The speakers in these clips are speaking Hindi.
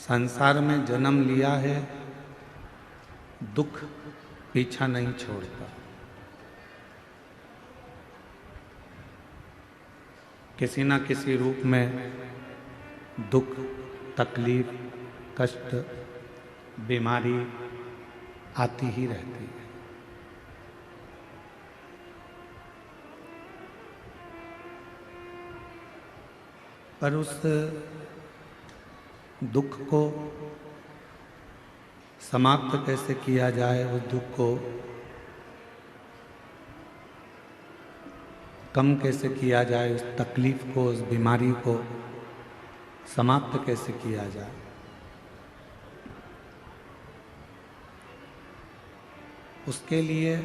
संसार में जन्म लिया है, दुख पीछा नहीं छोड़ता। किसी न किसी रूप में दुख, तकलीफ, कष्ट, बीमारी आती ही रहती है। पर उस दुख को समाप्त कैसे किया जाए, उस दुख को कम कैसे किया जाए, उस तकलीफ को, उस बीमारी को समाप्त कैसे किया जाए, उसके लिए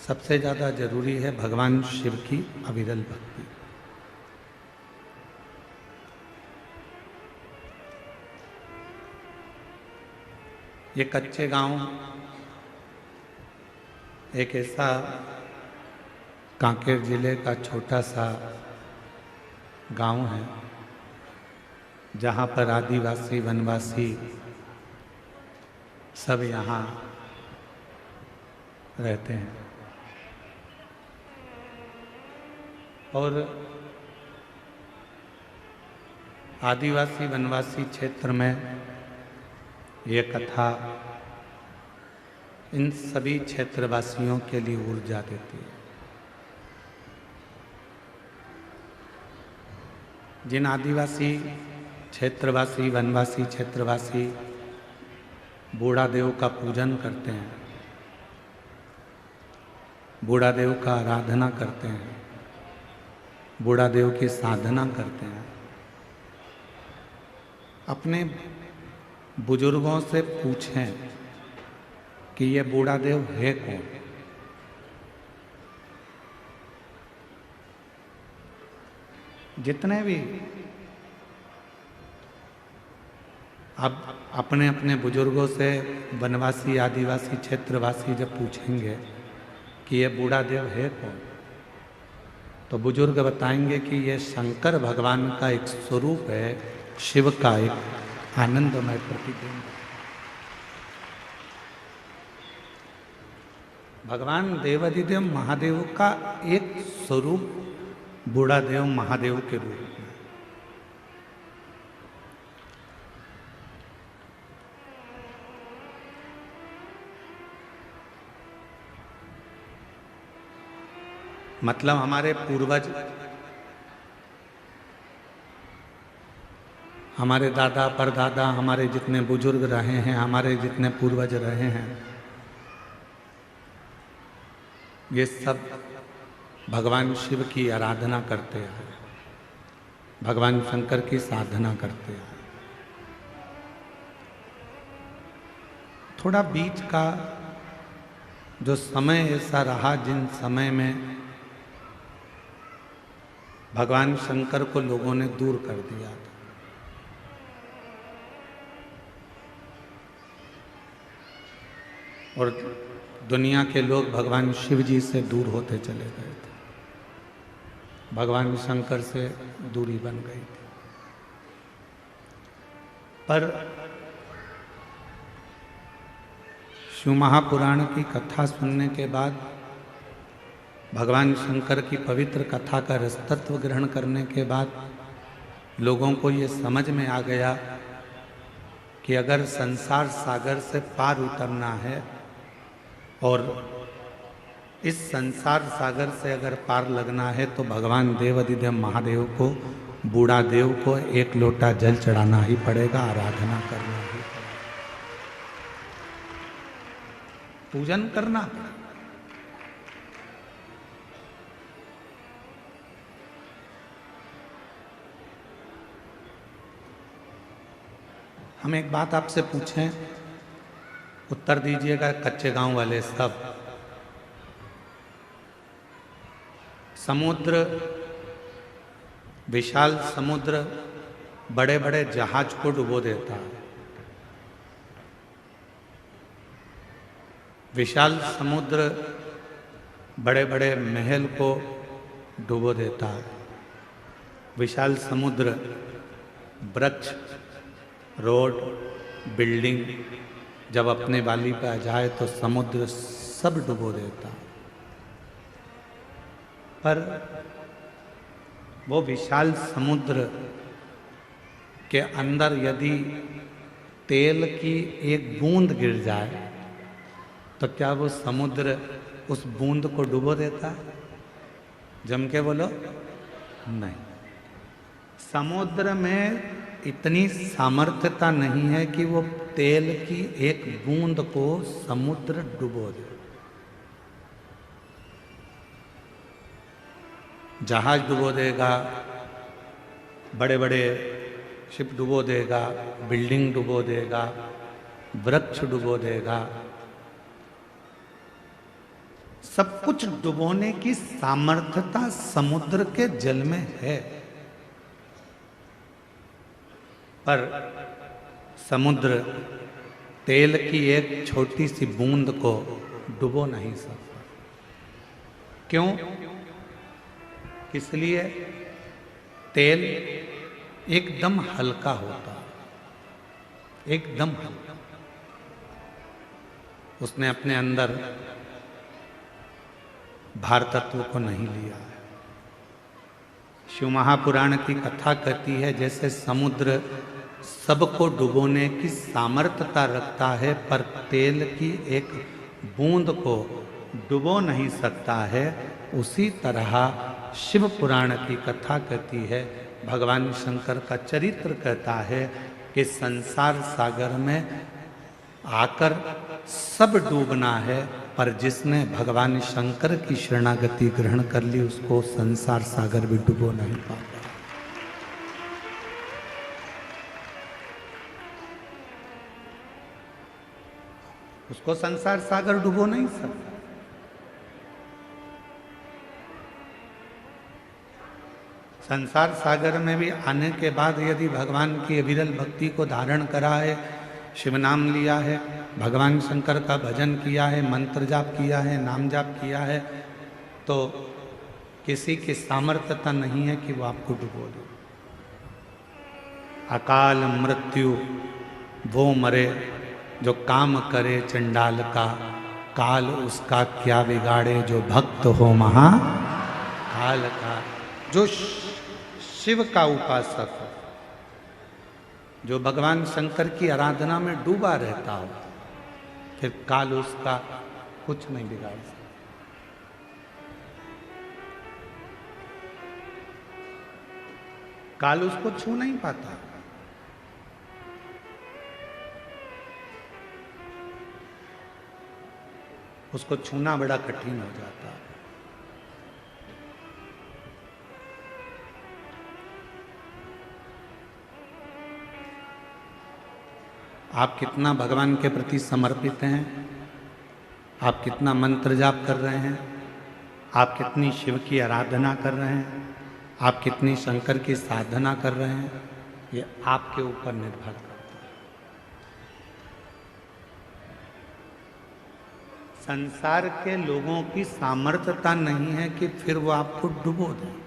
सबसे ज़्यादा जरूरी है भगवान शिव की अविरल भक्ति। ये कच्चे गांव एक ऐसा कांकेर जिले का छोटा सा गांव है जहां पर आदिवासी वनवासी सब यहाँ रहते हैं। और आदिवासी वनवासी क्षेत्र में ये कथा इन सभी क्षेत्रवासियों के लिए ऊर्जा देती है। जिन आदिवासी क्षेत्रवासी वनवासी क्षेत्रवासी बूढ़ा देव का पूजन करते हैं, बूढ़ा देव का आराधना करते हैं, बूढ़ा देव की साधना करते हैं, अपने बुजुर्गों से पूछें कि ये बूढ़ा देव है कौन। जितने भी अब अपने अपने बुजुर्गों से वनवासी आदिवासी क्षेत्रवासी जब पूछेंगे कि ये बूढ़ा देव है कौन, तो बुजुर्ग बताएंगे कि ये शंकर भगवान का एक स्वरूप है, शिव का एक आनंदमय प्रतिबिंब। भगवान देवाधिदेव महादेव का एक स्वरूप बूढ़ा देव महादेव के रूप में। मतलब हमारे पूर्वज, हमारे दादा परदादा, हमारे जितने बुजुर्ग रहे हैं, हमारे जितने पूर्वज रहे हैं, ये सब भगवान शिव की आराधना करते हैं, भगवान शंकर की साधना करते हैं। थोड़ा बीच का जो समय ऐसा रहा जिन समय में भगवान शंकर को लोगों ने दूर कर दिया था, और दुनिया के लोग भगवान शिव जी से दूर होते चले गए थे, भगवान शंकर से दूरी बन गई थी। पर शिव महापुराण की कथा सुनने के बाद, भगवान शंकर की पवित्र कथा का रसतत्व ग्रहण करने के बाद लोगों को ये समझ में आ गया कि अगर संसार सागर से पार उतरना है और इस संसार सागर से अगर पार लगना है तो भगवान देवाधिदेव महादेव को, बूढ़ा देव को एक लोटा जल चढ़ाना ही पड़ेगा, आराधना करना ही पड़ेगा, पूजन करना पड़ेगा। हम एक बात आपसे पूछें, उत्तर दीजिएगा कच्चे गांव वाले सब। समुद्र, विशाल समुद्र बड़े बड़े जहाज को डुबो देता है, विशाल समुद्र बड़े बड़े महल को डुबो देता है, विशाल समुद्र वृक्ष, रोड, बिल्डिंग जब अपने वाली पे आ जाए तो समुद्र सब डुबो देता। पर वो विशाल समुद्र के अंदर यदि तेल की एक बूंद गिर जाए तो क्या वो समुद्र उस बूंद को डुबो देता है? जम के बोलो, नहीं। समुद्र में इतनी सामर्थ्यता नहीं है कि वो तेल की एक बूंद को समुद्र डुबो दे। जहाज डुबो देगा, बड़े बड़े शिप डुबो देगा, बिल्डिंग डुबो देगा, वृक्ष डुबो देगा, सब कुछ डुबोने की सामर्थ्यता समुद्र के जल में है। पर समुद्र तेल की एक छोटी सी बूंद को डुबो नहीं सकता। क्यों? इसलिए तेल एकदम हल्का होता है, एकदम हल्का। उसने अपने अंदर भार तत्व को नहीं लिया है। शिव महापुराण की कथा कहती है जैसे समुद्र सबको डुबोने की सामर्थ्यता रखता है पर तेल की एक बूंद को डुबो नहीं सकता है, उसी तरह शिव पुराण की कथा कहती है, भगवान शंकर का चरित्र कहता है कि संसार सागर में आकर सब डूबना है, पर जिसने भगवान शंकर की शरणागति ग्रहण कर ली उसको संसार सागर भी डुबो नहीं पाता। उसको संसार सागर डुबो नहीं सकता। संसार सागर में भी आने के बाद यदि भगवान की अविरल भक्ति को धारण करा है, शिव नाम लिया है, भगवान शंकर का भजन किया है, मंत्र जाप किया है, नाम जाप किया है, तो किसी की सामर्थ्यता नहीं है कि वो आपको डुबो दे। अकाल मृत्यु वो मरे जो काम करे चंडाल का, काल उसका क्या बिगाड़े जो भक्त हो महाकाल का। जो शिव का उपासक हो, जो भगवान शंकर की आराधना में डूबा रहता हो, फिर काल उसका कुछ नहीं बिगाड़ सकता। काल उसको छू नहीं पाता। उसको छूना बड़ा कठिन हो जाता है। आप कितना भगवान के प्रति समर्पित हैं, आप कितना मंत्र जाप कर रहे हैं, आप कितनी शिव की आराधना कर रहे हैं, आप कितनी शंकर की साधना कर रहे हैं, ये आपके ऊपर निर्भर करता है। संसार के लोगों की सामर्थ्यता नहीं है कि फिर वो आपको डुबो दे।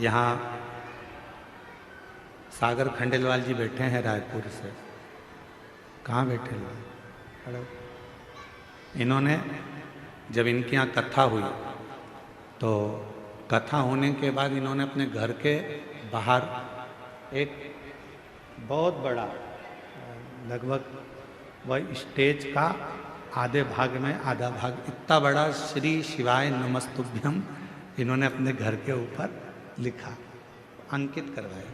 यहाँ सागर खंडेलवाल जी बैठे हैं रायपुर से। कहाँ बैठे हैं? इन्होंने जब इनके यहाँ कथा हुई तो कथा होने के बाद इन्होंने अपने घर के बाहर एक बहुत बड़ा, लगभग वह स्टेज का आधे भाग में आधा भाग इतना बड़ा श्री शिवाय नमस्तुभ्यम इन्होंने अपने घर के ऊपर लिखा, अंकित करवाया।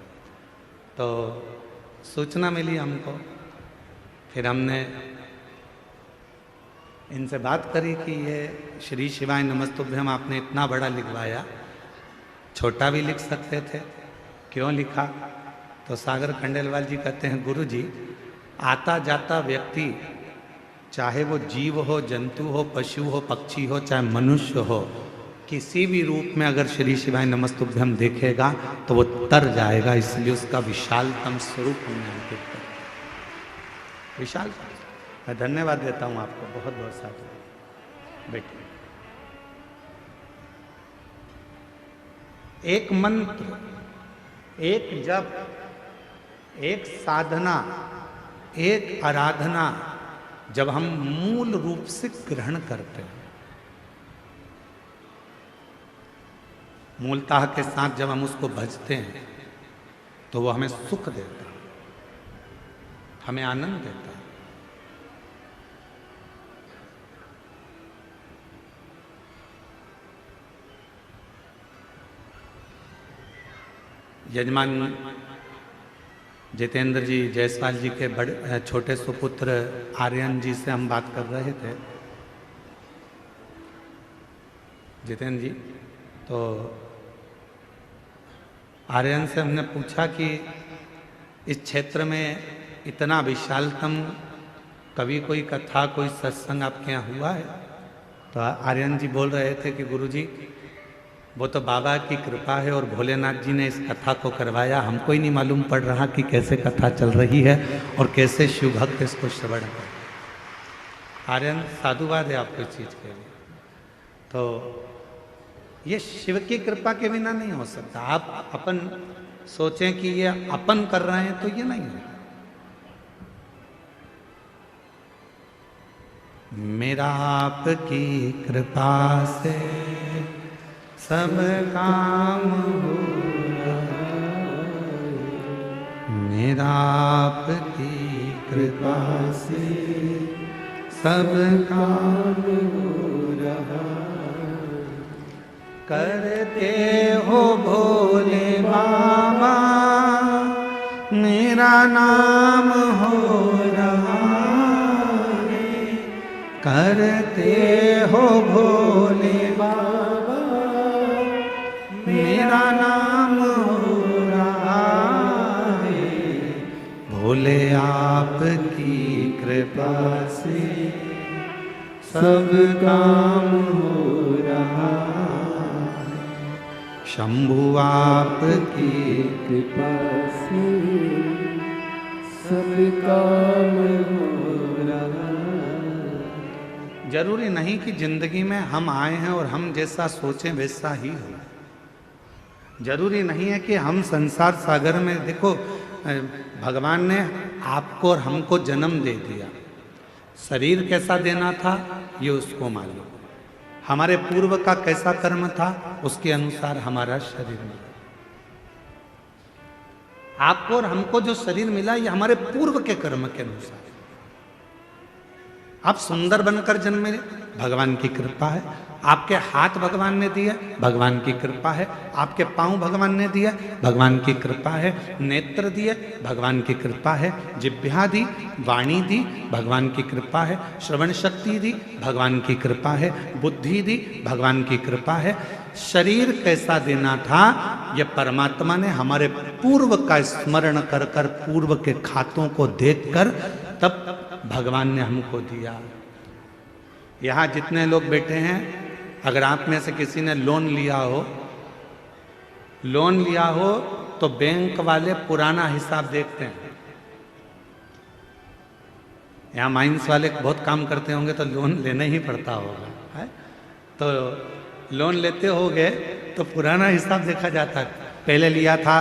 तो सूचना मिली हमको, फिर हमने इनसे बात करी कि ये श्री शिवाय नमस्तुभ्यम आपने इतना बड़ा लिखवाया, छोटा भी लिख सकते थे, क्यों लिखा? तो सागर खंडेलवाल जी कहते हैं, गुरु जी, आता जाता व्यक्ति चाहे वो जीव हो, जंतु हो, पशु हो, पक्षी हो, चाहे मनुष्य हो, किसी भी रूप में अगर श्री शिवाय नमस्तुभ्यम देखेगा तो वो तर जाएगा, इसलिए उसका विशालतम स्वरूप हमने अंकित कर। विशाल, मैं धन्यवाद देता हूँ आपको बहुत बहुत साथ। बैठिए। एक मंत्र, एक जप, एक साधना, एक आराधना जब हम मूल रूप से ग्रहण करते हैं, मूलतः के साथ जब हम उसको भजते हैं, तो वो हमें सुख देता है, हमें आनंद देता है। यजमान जितेंद्र जी जायसवाल जी के बड़े छोटे सुपुत्र आर्यन जी से हम बात कर रहे थे। जितेंद्र जी, तो आर्यन से हमने पूछा कि इस क्षेत्र में इतना विशालतम कभी कोई कथा, कोई सत्संग आपके यहाँ हुआ है? तो आर्यन जी बोल रहे थे कि गुरुजी, वो तो बाबा की कृपा है और भोलेनाथ जी ने इस कथा को करवाया, हमको ही नहीं मालूम पड़ रहा कि कैसे कथा चल रही है और कैसे शिव भक्त इसको श्रवण कर। आर्यन, साधुवाद है आपको इस चीज के लिए। तो ये शिव की कृपा के बिना नहीं हो सकता। आप अपन सोचें कि ये अपन कर रहे हैं तो ये नहीं है। मेरा आपकी कृपा से सब काम हो रहा, मेरा आपकी कृपा से सब काम हो रहा। करते हो भोले बाबा, मेरा नाम हो रहा है। करते हो भोले बाबा, मेरा नाम हो रहा है। भोले आपकी कृपा से सब काम हो रहा है। शंभु आपकी कृपा से सब काम हो रहा है। जरूरी नहीं कि जिंदगी में हम आए हैं और हम जैसा सोचें वैसा ही हो। जरूरी नहीं है कि हम संसार सागर में, देखो भगवान ने आपको और हमको जन्म दे दिया, शरीर कैसा देना था ये उसको मालूम। हमारे पूर्व का कैसा कर्म था उसके अनुसार हमारा शरीर मिला। आपको और हमको जो शरीर मिला ये हमारे पूर्व के कर्म के अनुसार। आप सुंदर बनकर जन्मे, भगवान की कृपा है। आपके हाथ भगवान ने दिए, भगवान की कृपा है। आपके पांव भगवान ने दिए, भगवान की कृपा है। नेत्र दिए, भगवान की कृपा है। जिह्वा दी, वाणी दी, भगवान की कृपा है। श्रवण शक्ति दी, भगवान की कृपा है। बुद्धि दी, भगवान की कृपा है। शरीर कैसा देना था यह परमात्मा ने हमारे पूर्व का स्मरण कर कर, पूर्व के खातों को देखकर तब भगवान ने हमको दिया। यहां जितने लोग बैठे हैं, अगर आप में से किसी ने लोन लिया हो तो बैंक वाले पुराना हिसाब देखते हैं। यहां माइंस वाले बहुत काम करते होंगे तो लोन लेना ही पड़ता होगा, है? तो लोन लेते होगे तो पुराना हिसाब देखा जाता है। पहले लिया था,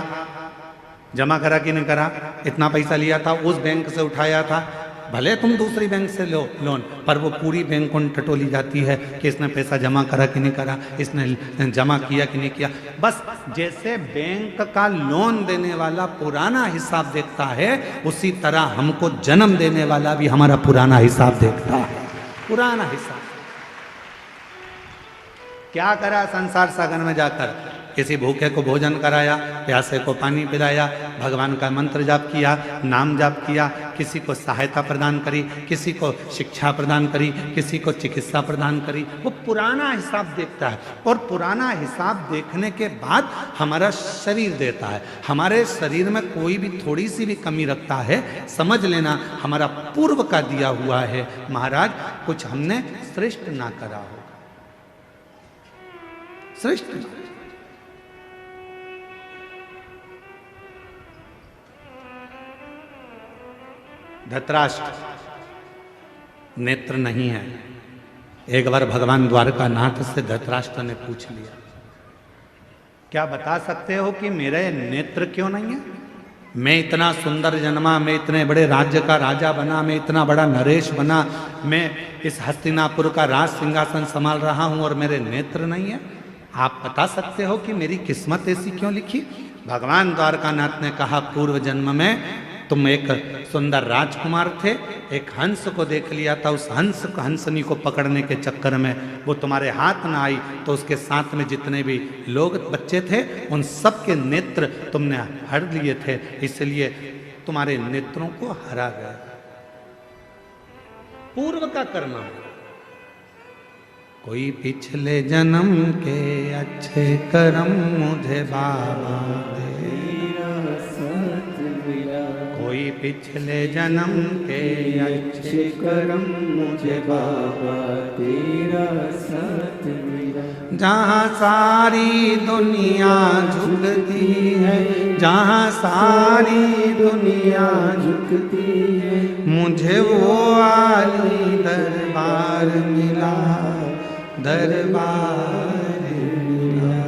जमा करा कि नहीं करा, इतना पैसा लिया था, उस बैंक से उठाया था। भले तुम दूसरी बैंक से लो लोन, पर वो पूरी बैंक उन टटोली जाती है कि इसने पैसा जमा करा कि नहीं करा, इसने जमा किया कि नहीं किया। बस जैसे बैंक का लोन देने वाला पुराना हिसाब देखता है, उसी तरह हमको जन्म देने वाला भी हमारा पुराना हिसाब देखता है। पुराना हिसाब क्या करा संसार सागर में जाकर? किसी भूखे को भोजन कराया, प्यासे को पानी पिलाया, भगवान का मंत्र जाप किया, नाम जाप किया, किसी को सहायता प्रदान करी, किसी को शिक्षा प्रदान करी, किसी को चिकित्सा प्रदान करी। वो पुराना हिसाब देखता है और पुराना हिसाब देखने के बाद हमारा शरीर देता है। हमारे शरीर में कोई भी थोड़ी सी भी कमी रखता है, समझ लेना हमारा पूर्व का दिया हुआ है। महाराज, कुछ हमने श्रेष्ठ ना करा होगा, श्रेष्ठ। धृतराष्ट्र नेत्र नहीं है, एक बार भगवान द्वारकानाथ से धृतराष्ट्र ने पूछ लिया, क्या बता सकते हो कि मेरे नेत्र क्यों नहीं है? मैं इतना सुंदर जन्मा, मैं इतने बड़े राज्य का राजा बना, मैं इतना बड़ा नरेश बना, मैं इस हस्तिनापुर का राज सिंहासन संभाल रहा हूं और मेरे नेत्र नहीं है। आप बता सकते हो कि मेरी किस्मत ऐसी क्यों लिखी? भगवान द्वारकानाथ ने कहा, पूर्व जन्म में तुम एक सुंदर राजकुमार थे, एक हंस को देख लिया था, उस हंसनी को पकड़ने के चक्कर में वो तुम्हारे हाथ ना आई, तो उसके साथ में जितने भी लोग बच्चे थे उन सब के नेत्र तुमने हर लिए थे, इसलिए तुम्हारे नेत्रों को हरा गया। पूर्व का कर्म। कोई पिछले जन्म के अच्छे कर्म मुझे बाबा दे, कोई पिछले जन्म के अच्छे कर्म मुझे बाबा तेरा साथ मिला। जहाँ सारी दुनिया झुकती है, जहाँ सारी दुनिया झुकती है, मुझे वो आली दरबार मिला, दरबार मिला।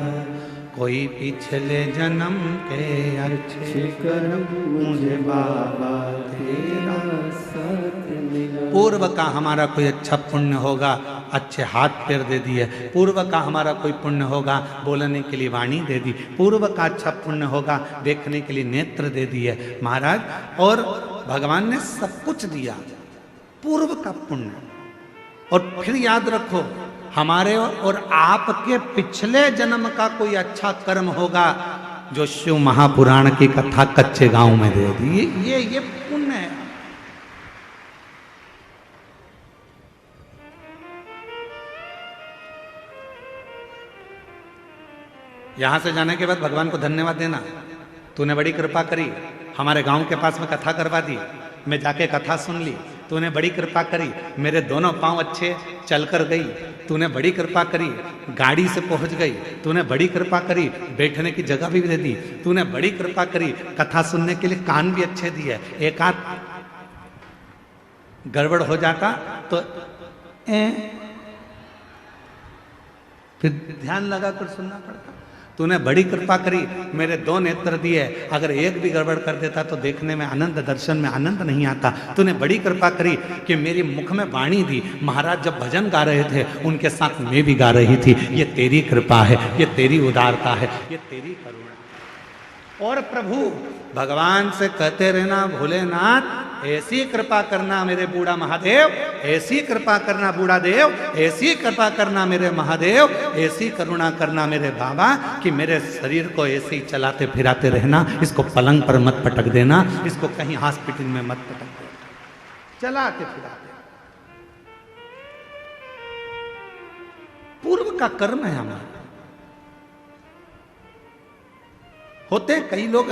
कोई पिछले जन्म के अच्छे कर्म मुझे बाबा तेरा साथ मिला। पूर्व का हमारा कोई अच्छा पुण्य होगा, अच्छे हाथ पैर दे दिए। पूर्व का हमारा कोई पुण्य होगा, बोलने के लिए वाणी दे दी। पूर्व का अच्छा पुण्य होगा, देखने के लिए नेत्र दे दिए महाराज। और भगवान ने सब कुछ दिया, पूर्व का पुण्य। और फिर याद रखो, हमारे और आपके पिछले जन्म का कोई अच्छा कर्म होगा जो शिव महापुराण की कथा कच्चे गांव में दे दी, ये पुण्य है। यहां से जाने के बाद भगवान को धन्यवाद देना, तूने बड़ी कृपा करी, हमारे गांव के पास में कथा करवा दी, मैं जाके कथा सुन ली, तूने बड़ी कृपा करी, मेरे दोनों पांव अच्छे चलकर गई, तूने बड़ी कृपा करी, गाड़ी से पहुंच गई, तूने बड़ी कृपा करी, बैठने की जगह भी दे दी, तूने बड़ी कृपा करी, कथा सुनने के लिए कान भी अच्छे दिए। एक आध गड़बड़ हो जाता तो फिर ध्यान लगा कर सुनना पड़ता। तूने बड़ी कृपा करी, मेरे दो नेत्र दिए, अगर एक भी गड़बड़ कर देता तो देखने में आनंद, दर्शन में आनंद नहीं आता। तूने बड़ी कृपा करी कि मेरी मुख में वाणी दी, महाराज जब भजन गा रहे थे उनके साथ मैं भी गा रही थी। ये तेरी कृपा है, ये तेरी उदारता है, ये तेरी करुणा। और प्रभु भगवान से कहते रहना, भोलेनाथ ऐसी कृपा करना मेरे बूढ़ा महादेव, ऐसी कृपा करना बूढ़ा देव, ऐसी कृपा करना मेरे महादेव, ऐसी करुणा करना मेरे बाबा कि मेरे शरीर को ऐसे ही चलाते फिराते रहना, इसको पलंग पर मत पटक देना, इसको कहीं हॉस्पिटल में मत पटक देना, चलाते फिराते। पूर्व का कर्म है हमारा। होते कई लोग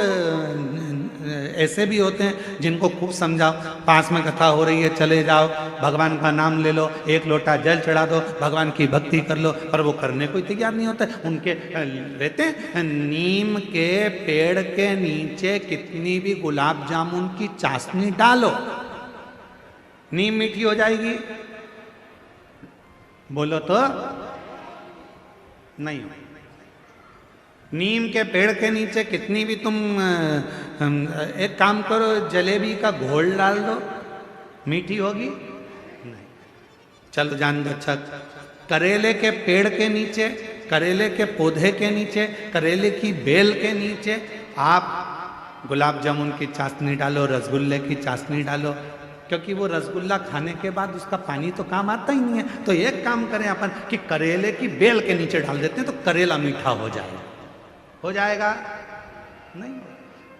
ऐसे भी होते हैं जिनको खूब समझाओ, पास में कथा हो रही है चले जाओ, भगवान का नाम ले लो, एक लोटा जल चढ़ा दो, भगवान की भक्ति कर लो, पर वो करने को तैयार नहीं होता। उनके रहते हैं, नीम के पेड़ के नीचे कितनी भी गुलाब जामुन की चाशनी डालो, नीम मीठी हो जाएगी? बोलो तो नहीं। नीम के पेड़ के नीचे कितनी भी तुम एक काम करो, जलेबी का घोल डाल दो, मीठी होगी? नहीं। चल जान दो। अच्छा, करेले के पेड़ के नीचे, करेले के पौधे के नीचे, करेले की बेल के नीचे आप गुलाब जामुन की चाशनी डालो, रसगुल्ले की चाशनी डालो, क्योंकि वो रसगुल्ला खाने के बाद उसका पानी तो काम आता ही नहीं है। तो एक काम करें अपन कि करेले की बेल के नीचे डाल देते हैं, तो करेला मीठा हो जाएगा। हो जाएगा? नहीं,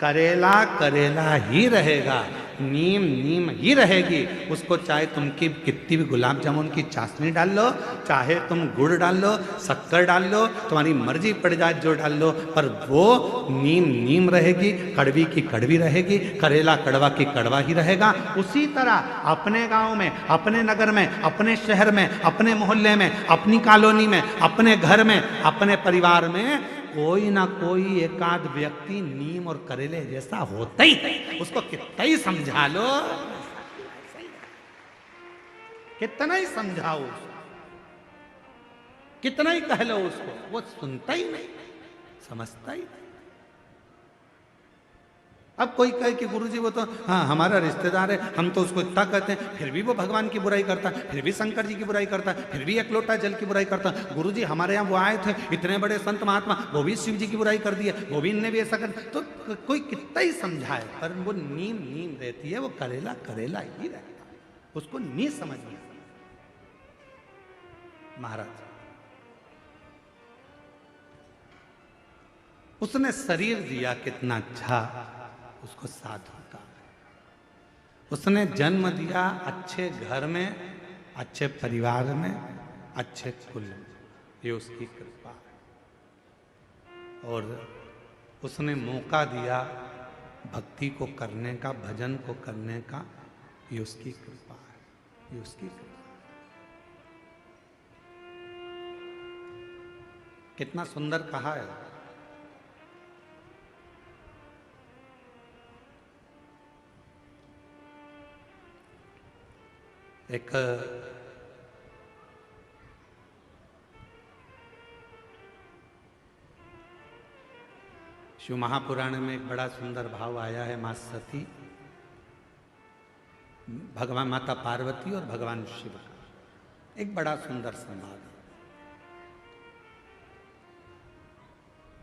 करेला करेला ही रहेगा, नीम नीम ही रहेगी। उसको चाहे तुम की कितनी भी गुलाब जामुन की चाशनी डाल लो, चाहे तुम गुड़ डाल लो, शक्कर डाल लो, तुम्हारी मर्जी पड़ जाए जो डाल लो, पर वो नीम नीम रहेगी, कड़वी की कड़वी रहेगी, करेला कड़वा की कड़वा ही रहेगा। उसी तरह अपने गांव में, अपने नगर में, अपने शहर में, अपने मोहल्ले में, अपनी कॉलोनी में, अपने घर में, अपने परिवार में कोई ना कोई एकाध व्यक्ति नीम और करेले जैसा होता ही, उसको कितना ही समझा लो, कितना ही समझाओ, कितना ही कह लो उसको, वो सुनता ही नहीं, समझता ही नहीं। अब कोई कहे कि गुरुजी वो तो हाँ हमारा रिश्तेदार है, हम तो उसको इतना कहते हैं, फिर भी वो भगवान की बुराई करता है, फिर भी शंकर जी की बुराई करता है, फिर भी एक लोटा जल की बुराई करता है। गुरुजी हमारे यहाँ वो आए थे इतने बड़े संत महात्मा, वो भी शिव जी की बुराई कर दिया, वो भी इनने भी ऐसा कर। तो कोई कितना ही समझाए, पर वो नीम नीम रहती है, वो करेला करेला ही रहता है, उसको नहीं समझ में। महाराज उसने शरीर दिया कितना अच्छा, उसको साधु का। उसने जन्म दिया अच्छे घर में, अच्छे परिवार में, अच्छे कुल में, ये उसकी कृपा है। और उसने मौका दिया भक्ति को करने का, भजन को करने का, ये उसकी कृपा है, ये उसकी कृपा। कितना सुंदर कहा है। एक शिव महापुराण में एक बड़ा सुंदर भाव आया है। मां सती, भगवान माता पार्वती और भगवान शिव का एक बड़ा सुंदर संवाद है।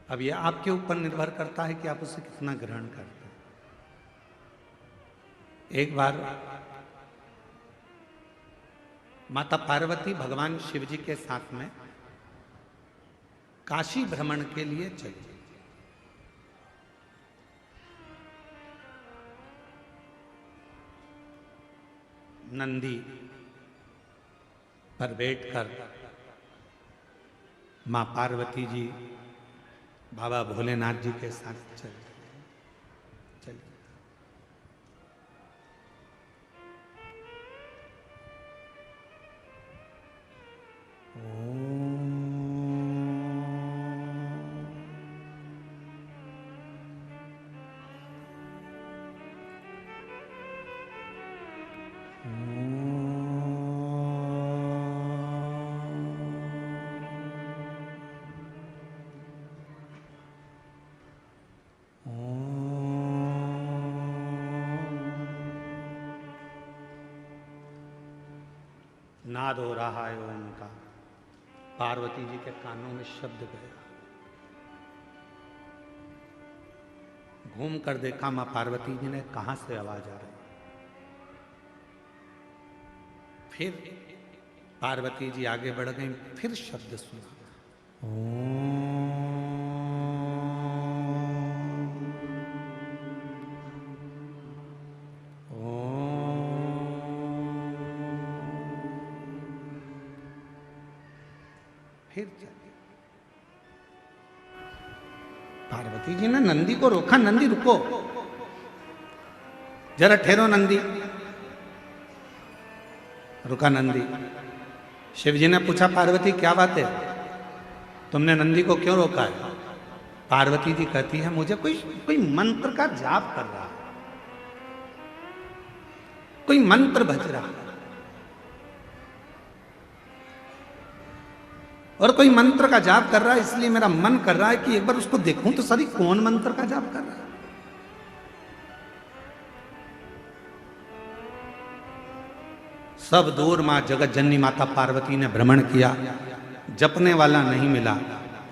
अब यह आपके ऊपर निर्भर करता है कि आप उसे कितना ग्रहण करते हैं। एक बार माता पार्वती भगवान शिव जी के साथ में काशी भ्रमण के लिए चली। नंदी पर बैठकर मां पार्वती जी बाबा भोलेनाथ जी के साथ चली। नाद हो रहा है ओम का, पार्वती जी के कानों में शब्द गया। घूम कर देखा मां पार्वती जी ने कहां से आवाज आ रही। फिर पार्वती जी आगे बढ़ गई, फिर शब्द सुना, फिर चली। पार्वती जी ने नंदी को रोका, नंदी रुको, जरा ठहरो नंदी। रुका नंदी। शिव जी ने पूछा पार्वती क्या बात है, तुमने नंदी को क्यों रोका है? पार्वती जी कहती है मुझे कोई मंत्र का जाप कर रहा है, कोई मंत्र बज रहा है, और कोई मंत्र का जाप कर रहा है, इसलिए मेरा मन कर रहा है कि एक बार उसको देखूं तो सही कौन मंत्र का जाप कर रहा है। सब दूर मां जगत जननी माता पार्वती ने भ्रमण किया, जपने वाला नहीं मिला।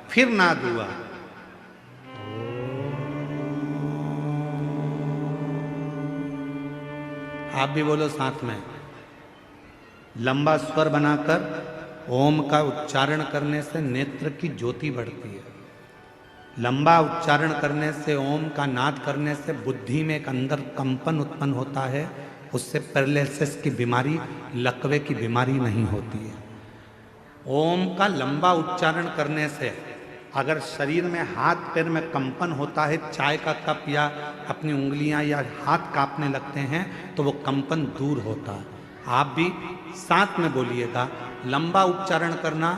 फिर नाद हुआ, आप भी बोलो साथ में। लंबा स्वर बनाकर ओम का उच्चारण करने से नेत्र की ज्योति बढ़ती है। लंबा उच्चारण करने से, ओम का नाद करने से बुद्धि में एक अंदर कंपन उत्पन्न होता है, उससे पैरालिसिस की बीमारी, लकवे की बीमारी नहीं होती है। ओम का लंबा उच्चारण करने से अगर शरीर में हाथ पैर में कंपन होता है, चाय का कप या अपनी उंगलियां या हाथ कांपने लगते हैं, तो वो कंपन दूर होता है। आप भी साथ में बोलिएगा, लंबा उच्चारण करना,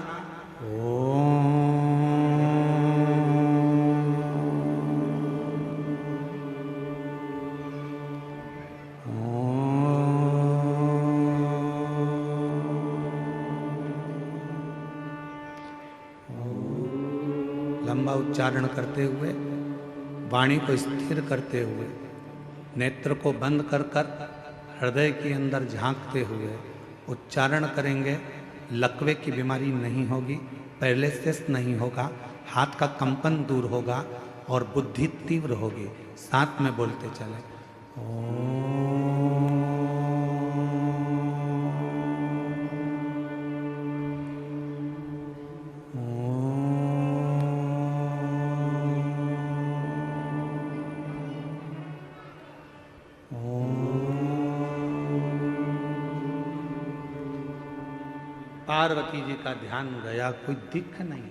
लंबा उच्चारण करते हुए, वाणी को स्थिर करते हुए, नेत्र को बंद कर कर हृदय के अंदर झांकते हुए उच्चारण करेंगे। लकवे की बीमारी नहीं होगी, पैरालिसिस नहीं होगा, हाथ का कंपन दूर होगा और बुद्धि तीव्र होगी। साथ में बोलते चले पार्वती जी का ध्यान गया, कोई दिख नहीं,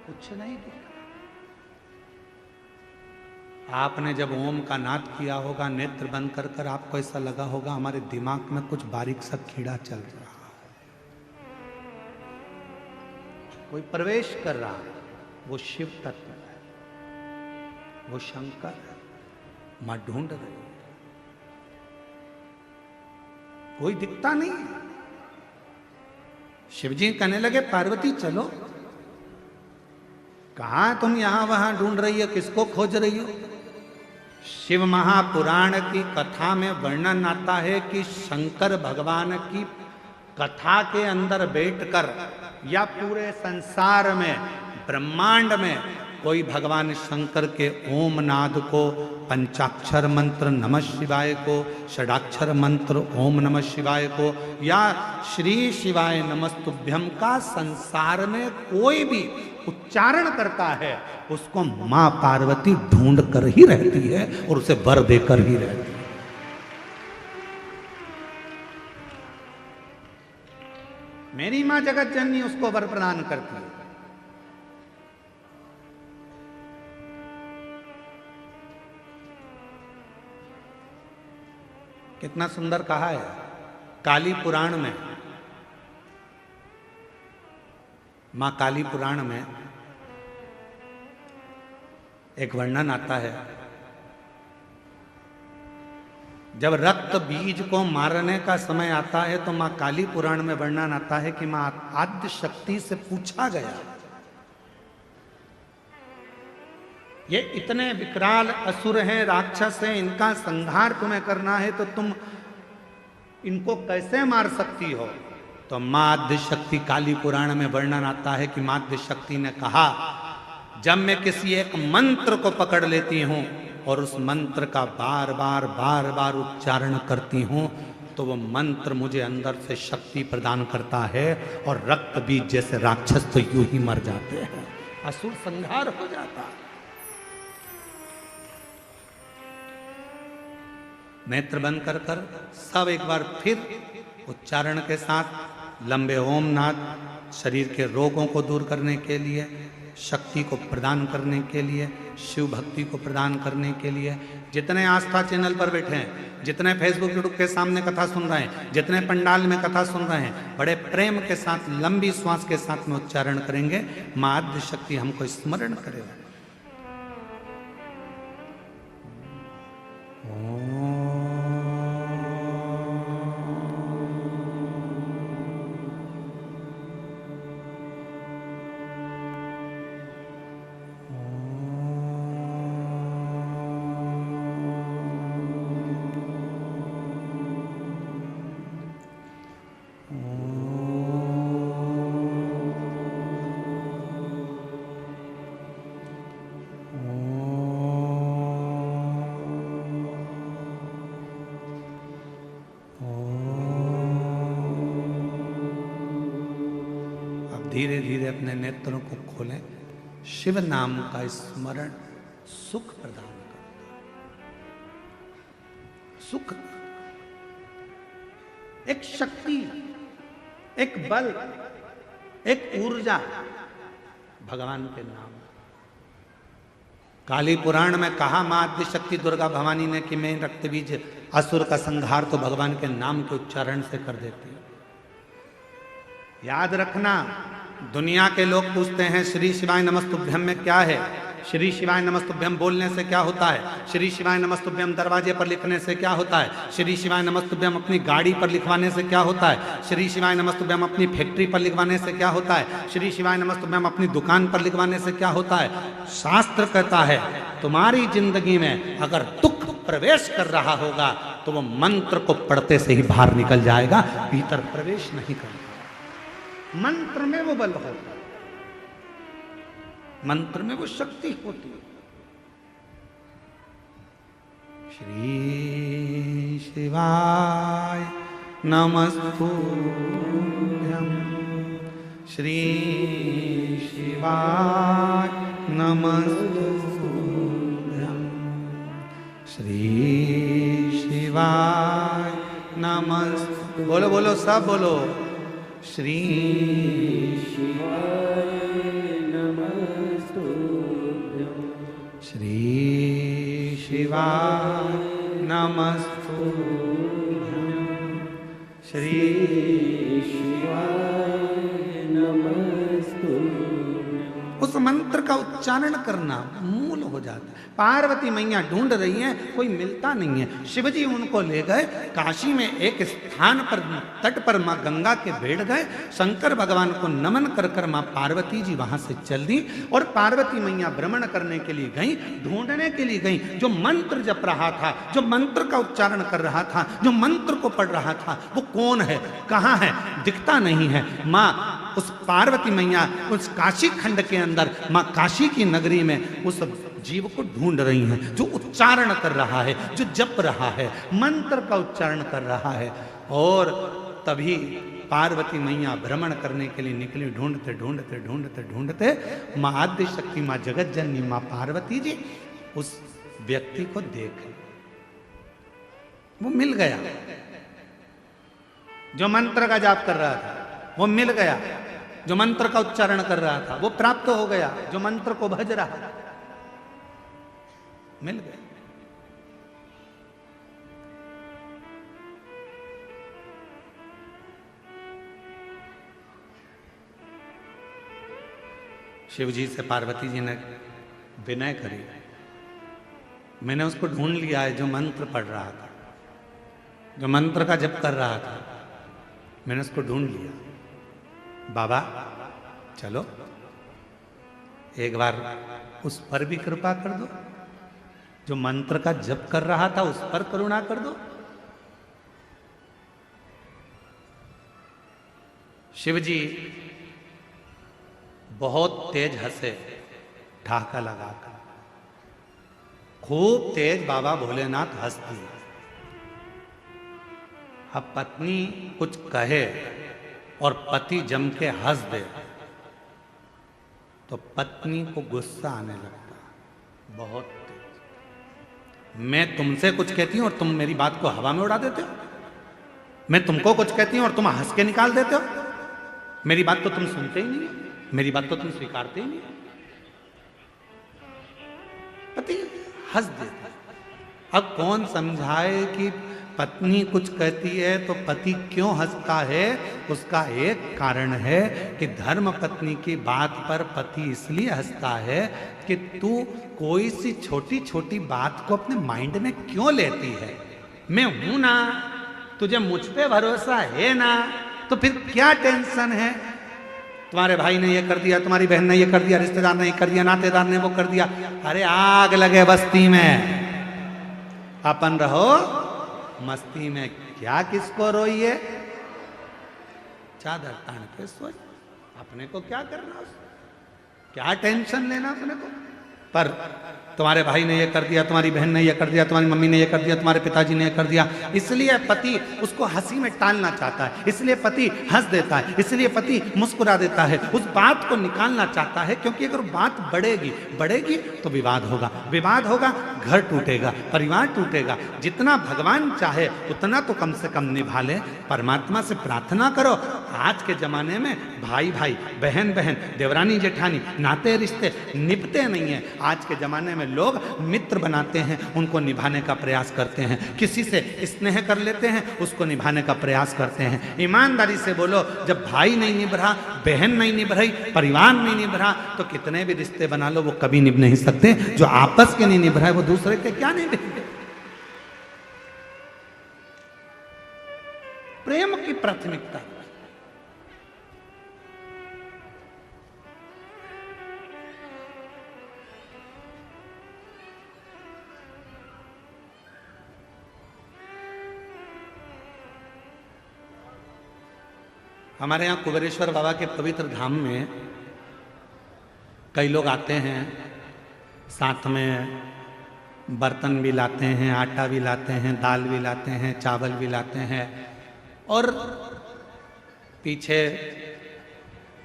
कुछ नहीं दिखा। आपने जब ओम का नाद किया होगा, नेत्र बंद कर कर आपको ऐसा लगा होगा हमारे दिमाग में कुछ बारीक सा कीड़ा चल रहा है, कोई प्रवेश कर रहा है। वो शिव तत्व है, वो शंकर है, मां ढूंढ रही है, कोई दिखता नहीं। शिवजी कहने लगे पार्वती चलो, कहां तुम यहां वहां ढूंढ रही हो, किसको खोज रही हो? शिव महापुराण की कथा में वर्णन आता है कि शंकर भगवान की कथा के अंदर बैठकर या पूरे संसार में, ब्रह्मांड में कोई भगवान शंकर के ओम नाद को, पंचाक्षर मंत्र नमः शिवाय को, षडाक्षर मंत्र ओम नमः शिवाय को या श्री शिवाय नमस्तुभ्यम का संसार में कोई भी उच्चारण करता है, उसको मां पार्वती ढूंढ कर ही रहती है और उसे वर देकर ही रहती है। मेरी मां जगत जननी उसको वर प्रदान करती है। कितना सुंदर कहा है काली पुराण में। मां काली पुराण में एक वर्णन आता है, जब रक्त बीज को मारने का समय आता है तो मां काली पुराण में वर्णन आता है कि मां आद्य शक्ति से पूछा गया, ये इतने विकराल असुर हैं, राक्षस हैं, इनका संहार तुम्हें करना है तो तुम इनको कैसे मार सकती हो? तो मां आद्य शक्ति, काली पुराण में वर्णन आता है कि मां आद्य शक्ति ने कहा, जब मैं किसी एक मंत्र को पकड़ लेती हूं और उस मंत्र का बार बार उच्चारण करती हूं तो वो मंत्र मुझे अंदर से शक्ति प्रदान करता है और रक्त बीज जैसे राक्षस तो यूं ही मर जाते हैं, असुर संहार हो जाता है। नेत्र बंद कर कर सब एक बार फिर उच्चारण के साथ लंबे ओम नाद, शरीर के रोगों को दूर करने के लिए, शक्ति को प्रदान करने के लिए, शिव भक्ति को प्रदान करने के लिए, जितने आस्था चैनल पर बैठे हैं, जितने फेसबुक यूट्यूब के सामने कथा सुन रहे हैं, जितने पंडाल में कथा सुन रहे हैं, बड़े प्रेम के साथ लंबी श्वास के साथ में उच्चारण करेंगे, मां आद्य शक्ति हमको स्मरण करेगा। धीरे धीरे अपने नेत्रों को खोलें। शिव नाम का स्मरण सुख प्रदान करता है। सुख, एक शक्ति, एक बल, एक ऊर्जा भगवान के नाम। काली पुराण में कहा मां आद्य शक्ति दुर्गा भवानी ने कि मैं रक्त बीज असुर का संहार तो भगवान के नाम के उच्चारण से कर देती हूं। याद रखना, दुनिया के लोग पूछते हैं श्री शिवाय नमस्तुभ्यम में क्या है, श्री शिवाय नमस्तुभ्यम बोलने से क्या होता है, श्री शिवाय नमस्तुभ्यम दरवाजे पर लिखने से क्या होता है, श्री शिवाय नमस्तुभ्यम अपनी गाड़ी पर लिखवाने से क्या होता है, श्री शिवाय नमस्तुभ्यम अपनी फैक्ट्री पर लिखवाने से क्या होता है, श्री शिवाय नमस्तुभ्यम अपनी दुकान पर लिखवाने से क्या होता है। शास्त्र कहता है तुम्हारी जिंदगी में अगर दुख प्रवेश कर रहा होगा तो वो मंत्र को पढ़ते से ही बाहर निकल जाएगा, भीतर प्रवेश नहीं करेगा। मंत्र में वो बल होता है, मंत्र में वो शक्ति होती है। श्री शिवाय नमस्तुभ्यं, श्री शिवाय नमस्तुभ्यं, श्री शिवाय नमस्तुभ्यं। बोलो बोलो सब बोलो, श्री शिवाय नमस्तुभ्यं, श्री शिवाय नमस्तुभ्यं, श्री शिवाय नमस्तुभ्यं। उस मंत्र का उच्चारण करना मूल हो जाता है। पार्वती मैया ढूंढ रही हैं, कोई मिलता नहीं है। शिवजी उनको ले गए काशी में एक स्थान पर, तट पर माँ गंगा के बैठ गए। शंकर भगवान को नमन कर कर माँ पार्वती जी वहां से चल दी और पार्वती मैया भ्रमण करने के लिए गई, ढूंढने के लिए गई। जो मंत्र जप रहा था, जो मंत्र का उच्चारण कर रहा था, जो मंत्र को पढ़ रहा था, वो कौन है, कहाँ है, दिखता नहीं है। माँ उस पार्वती मैया उस काशी खंड के अंदर, माँ काशी की नगरी में उस जीव को ढूंढ रही हैं, जो उच्चारण कर रहा है, जो जप रहा है, मंत्र का उच्चारण कर रहा है। और तभी पार्वती मैया भ्रमण करने के लिए निकली। ढूंढते ढूंढते ढूंढते ढूंढते माँ आद्य शक्ति, माँ जगत जननी, माँ पार्वती जी उस व्यक्ति को देख, वो मिल गया। जो मंत्र का जाप कर रहा था वो मिल गया, जो मंत्र का उच्चारण कर रहा था वो प्राप्त हो गया, जो मंत्र को भज रहा था मिल गया। शिवजी से पार्वती जी ने विनय करी, मैंने उसको ढूंढ लिया है जो मंत्र पढ़ रहा था, जो मंत्र का जप कर रहा था, मैंने उसको ढूंढ लिया। बाबा चलो एक बार उस पर भी कृपा कर दो, जो मंत्र का जप कर रहा था उस पर करुणा कर दो। शिवजी बहुत तेज हंसे, ढाका लगाकर खूब तेज बाबा भोलेनाथ हंस दिए। अब पत्नी कुछ कहे और पति जम के हंस दे तो पत्नी को गुस्सा आने लगता बहुत तेज। मैं तुमसे कुछ कहती हूं और तुम मेरी बात को हवा में उड़ा देते हो, मैं तुमको कुछ कहती हूं और तुम हंस के निकाल देते हो। मेरी बात तो तुम सुनते ही नहीं, मेरी बात तो तुम स्वीकारते ही नहीं। पति हंस देता। अब कौन समझाए कि पत्नी कुछ कहती है तो पति क्यों हंसता है। उसका एक कारण है कि धर्म पत्नी की बात पर पति इसलिए हंसता है कि तू कोई सी छोटी छोटी बात को अपने माइंड में क्यों लेती है। मैं हूं ना, तुझे मुझ पे भरोसा है ना, तो फिर क्या टेंशन है। तुम्हारे भाई ने ये कर दिया, तुम्हारी बहन ने ये कर दिया, रिश्तेदार ने ये कर दिया, नातेदार ने वो कर दिया। अरे आग लगे बस्ती में, अपन रहो मस्ती में। क्या किसको रोइए, चादर तान के सोच, अपने को क्या करना, क्या टेंशन लेना अपने को। पर तुम्हारे भाई ने ये कर दिया, तुम्हारी बहन ने ये कर दिया, तुम्हारी मम्मी ने ये कर दिया, तुम्हारे पिताजी ने ये कर दिया, इसलिए पति उसको हंसी में टालना चाहता है, इसलिए पति हंस देता है, इसलिए पति मुस्कुरा देता है, उस बात को निकालना चाहता है। क्योंकि अगर बात बढ़ेगी तो विवाद होगा, विवाद होगा घर टूटेगा, परिवार टूटेगा। जितना भगवान चाहे उतना तो कम से कम निभा ले। परमात्मा से प्रार्थना करो। आज के जमाने में भाई भाई, बहन बहन, देवरानी जेठानी, नाते रिश्ते निभते नहीं है। आज के जमाने में लोग मित्र बनाते हैं, उनको निभाने का प्रयास करते हैं। किसी से स्नेह कर लेते हैं, उसको निभाने का प्रयास करते हैं। ईमानदारी से बोलो, जब भाई नहीं निभ रहा, बहन नहीं निभ रही, परिवार नहीं निभ रहा, तो कितने भी रिश्ते बना लो वो कभी निभ नहीं सकते। जो आपस के नहीं निभ रहा है वो दूसरे के क्या निभेंगे। प्रेम की प्राथमिकता। हमारे यहाँ कुबेरेश्वर बाबा के पवित्र धाम में कई लोग आते हैं, साथ में बर्तन भी लाते हैं, आटा भी लाते हैं, दाल भी लाते हैं, चावल भी लाते हैं, और पीछे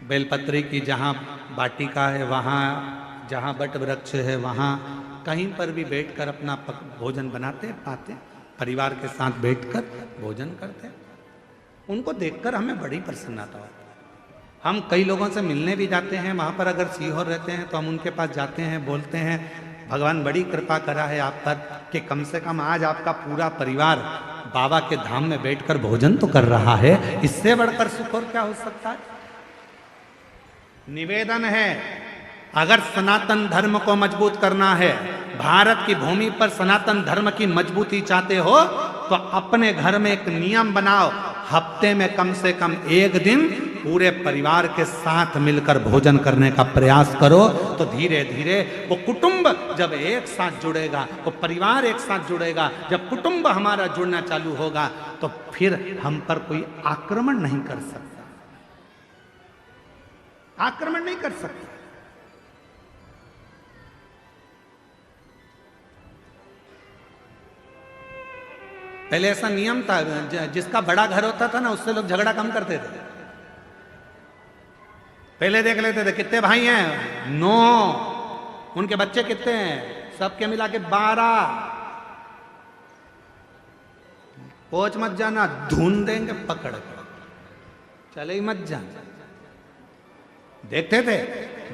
बेलपत्री की जहाँ वाटिका है, वहाँ जहाँ बट वृक्ष है, वहाँ कहीं पर भी बैठकर अपना भोजन बनाते पाते, परिवार के साथ बैठकर भोजन करते। उनको देखकर हमें बड़ी प्रसन्नता होती है। हम कई लोगों से मिलने भी जाते हैं, वहाँ पर अगर सीहोर रहते हैं तो हम उनके पास जाते हैं, बोलते हैं भगवान बड़ी कृपा करा है आप पर कि कम से कम आज आपका पूरा परिवार बाबा के धाम में बैठकर भोजन तो कर रहा है, इससे बढ़कर सुख और क्या हो सकता है। निवेदन है, अगर सनातन धर्म को मजबूत करना है, भारत की भूमि पर सनातन धर्म की मजबूती चाहते हो, तो अपने घर में एक नियम बनाओ, हफ्ते में कम से कम एक दिन पूरे परिवार के साथ मिलकर भोजन करने का प्रयास करो। तो धीरे धीरे वो कुटुंब जब एक साथ जुड़ेगा, वो परिवार एक साथ जुड़ेगा, जब कुटुंब हमारा जुड़ना चालू होगा, तो फिर हम पर कोई आक्रमण नहीं कर सकता, आक्रमण नहीं कर सकता। पहले ऐसा नियम था, जिसका बड़ा घर होता था ना, उससे लोग झगड़ा कम करते थे। पहले देख लेते थे कितने भाई हैं, 9, उनके बच्चे कितने हैं, सबके मिला के 12। पहुंच मत जाना, ढूंढ देंगे पकड़ कर, चले ही मत जाना। देखते थे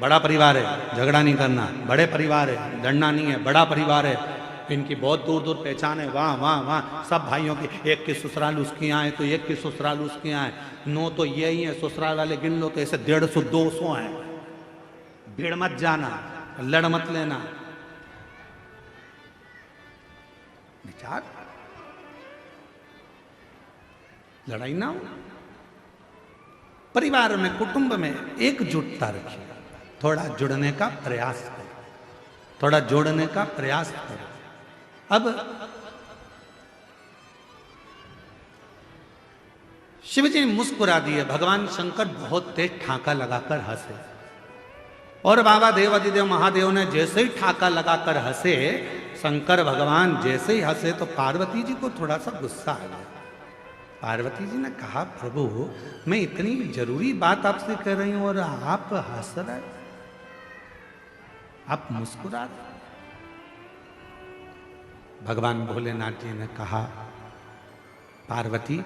बड़ा परिवार है, झगड़ा नहीं करना, बड़े परिवार है, लड़ना नहीं है, बड़ा परिवार है, इनकी बहुत दूर दूर पहचान है, वहाँ वहाँ वहाँ सब भाइयों की, एक की ससुराल उसकी यहाँ है तो एक की ससुराल उसकी यहाँ है, 9 तो यही है, ससुराल वाले गिन लो तो ऐसे 150 200 हैं। भीड़ मत जाना, लड़ मत लेना। विचार लड़ाई ना हो, परिवार में कुटुंब में एकजुटता रखिए, थोड़ा जुड़ने का प्रयास करो, थोड़ा जोड़ने का प्रयास करो। अब शिव जी मुस्कुरा दिए, भगवान शंकर बहुत तेज ठाका लगाकर हंसे, और बाबा देवादिदेव महादेव ने जैसे ही ठाका लगाकर हंसे, शंकर भगवान जैसे ही हंसे तो पार्वती जी को थोड़ा सा गुस्सा आ गया। पार्वती जी ने कहा, प्रभु मैं इतनी जरूरी बात आपसे कह रही हूं और आप हंस रहे, आप मुस्कुरा रहे। भगवान भोलेनाथ जी ने कहा, पार्वती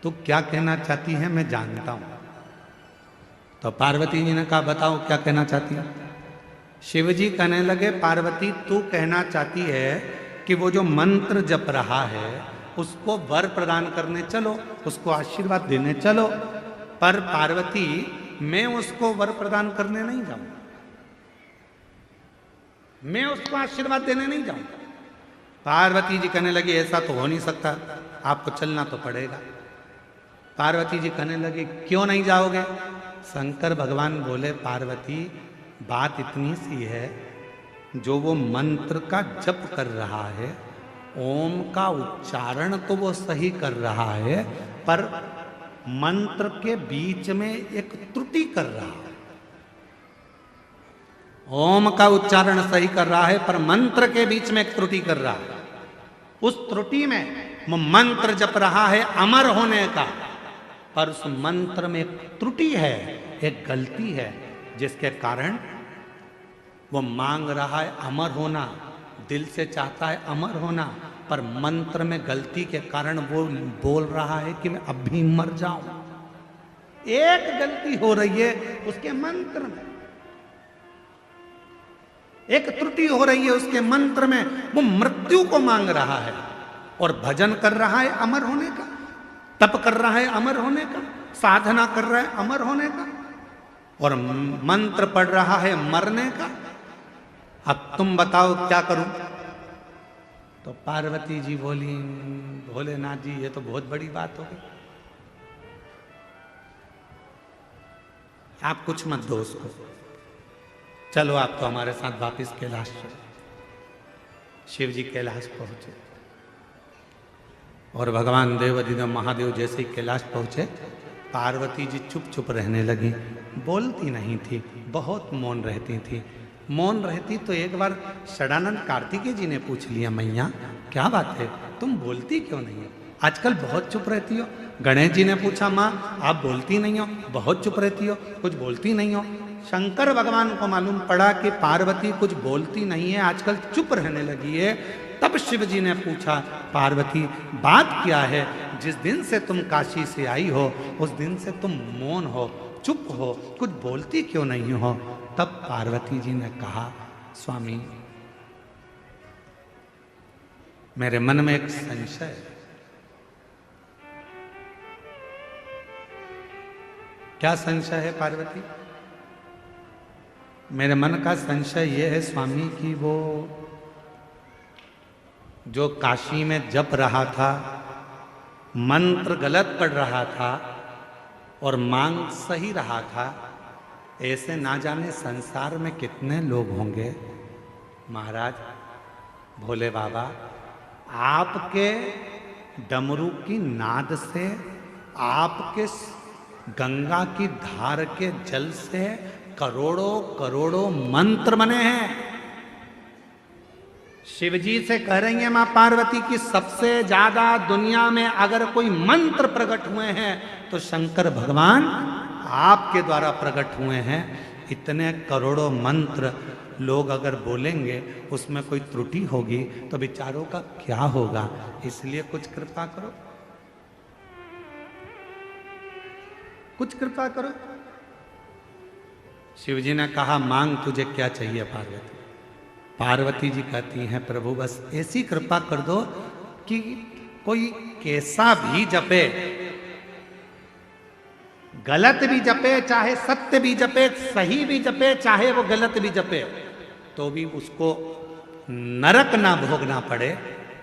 तू क्या कहना चाहती है मैं जानता हूं। तो पार्वती जी ने कहा, बताओ क्या कहना चाहती है। शिव जी कहने लगे, पार्वती तू कहना चाहती है कि वो जो मंत्र जप रहा है उसको वर प्रदान करने चलो, उसको आशीर्वाद देने चलो। पर पार्वती मैं उसको वर प्रदान करने नहीं जाऊंगा, मैं उसको आशीर्वाद देने नहीं जाऊंगा। पार्वती जी कहने लगी, ऐसा तो हो नहीं सकता, आपको चलना तो पड़ेगा। पार्वती जी कहने लगी, क्यों नहीं जाओगे। शंकर भगवान बोले, पार्वती बात इतनी सी है, जो वो मंत्र का जप कर रहा है, ओम का उच्चारण तो वो सही कर रहा है, पर मंत्र के बीच में एक त्रुटि कर रहा है। ओम का उच्चारण सही कर रहा है, पर मंत्र के बीच में एक त्रुटि कर रहा है। उस त्रुटि में वो मंत्र जप रहा है अमर होने का, पर उस मंत्र में एक त्रुटि है, एक गलती है, जिसके कारण वो मांग रहा है अमर होना, दिल से चाहता है अमर होना, पर मंत्र में गलती के कारण वो बोल रहा है कि मैं अभी मर जाऊं। एक गलती हो रही है उसके मंत्र में, एक त्रुटि हो रही है उसके मंत्र में। वो मृत्यु को मांग रहा है और भजन कर रहा है अमर होने का, तप कर रहा है अमर होने का, साधना कर रहा है अमर होने का और मंत्र पढ़ रहा है मरने का। अब तुम बताओ क्या करूं? तो पार्वती जी बोली, भोलेनाथ जी ये तो बहुत बड़ी बात हो गई, आप कुछ मत दो उसको, चलो आप तो हमारे साथ वापिस कैलाश चलो। शिव जी कैलाश पहुंचे और भगवान देवाधिदेव महादेव जैसे ही कैलाश पहुंचे, पार्वती जी चुप चुप रहने लगी, बोलती नहीं थी, बहुत मौन रहती थी। मौन रहती तो एक बार षडानंद कार्तिकेय जी ने पूछ लिया, मैया क्या बात है, तुम बोलती क्यों नहीं हो, आजकल बहुत चुप रहती हो। गणेश जी ने पूछा, माँ आप बोलती नहीं हो, बहुत चुप रहती हो, कुछ बोलती नहीं हो। शंकर भगवान को मालूम पड़ा कि पार्वती कुछ बोलती नहीं है, आजकल चुप रहने लगी है। तब शिव जी ने पूछा, पार्वती बात क्या है, जिस दिन से तुम काशी से आई हो उस दिन से तुम मौन हो, चुप हो, कुछ बोलती क्यों नहीं हो? तब पार्वती जी ने कहा, स्वामी मेरे मन में एक संशय है। क्या संशय है पार्वती? मेरे मन का संशय यह है स्वामी कि वो जो काशी में जप रहा था, मंत्र गलत पढ़ रहा था और मांग सही रहा था, ऐसे ना जाने संसार में कितने लोग होंगे। महाराज भोले बाबा, आपके डमरू की नाद से, आपके गंगा की धार के जल से करोड़ों करोड़ों मंत्र बने हैं। शिवजी से कह रही है मां पार्वती की सबसे ज्यादा दुनिया में अगर कोई मंत्र प्रकट हुए हैं तो शंकर भगवान आपके द्वारा प्रकट हुए हैं। इतने करोड़ों मंत्र लोग अगर बोलेंगे उसमें कोई त्रुटि होगी तो बेचारों का क्या होगा, इसलिए कुछ कृपा करो, कुछ कृपा करो। शिवजी ने कहा, मांग तुझे क्या चाहिए पार्वती? पार्वती जी कहती हैं, प्रभु बस ऐसी कृपा कर दो कि कोई कैसा भी जपे, गलत भी जपे, चाहे सत्य भी जपे, सही भी जपे, चाहे वो गलत भी जपे, तो भी उसको नरक ना भोगना पड़े,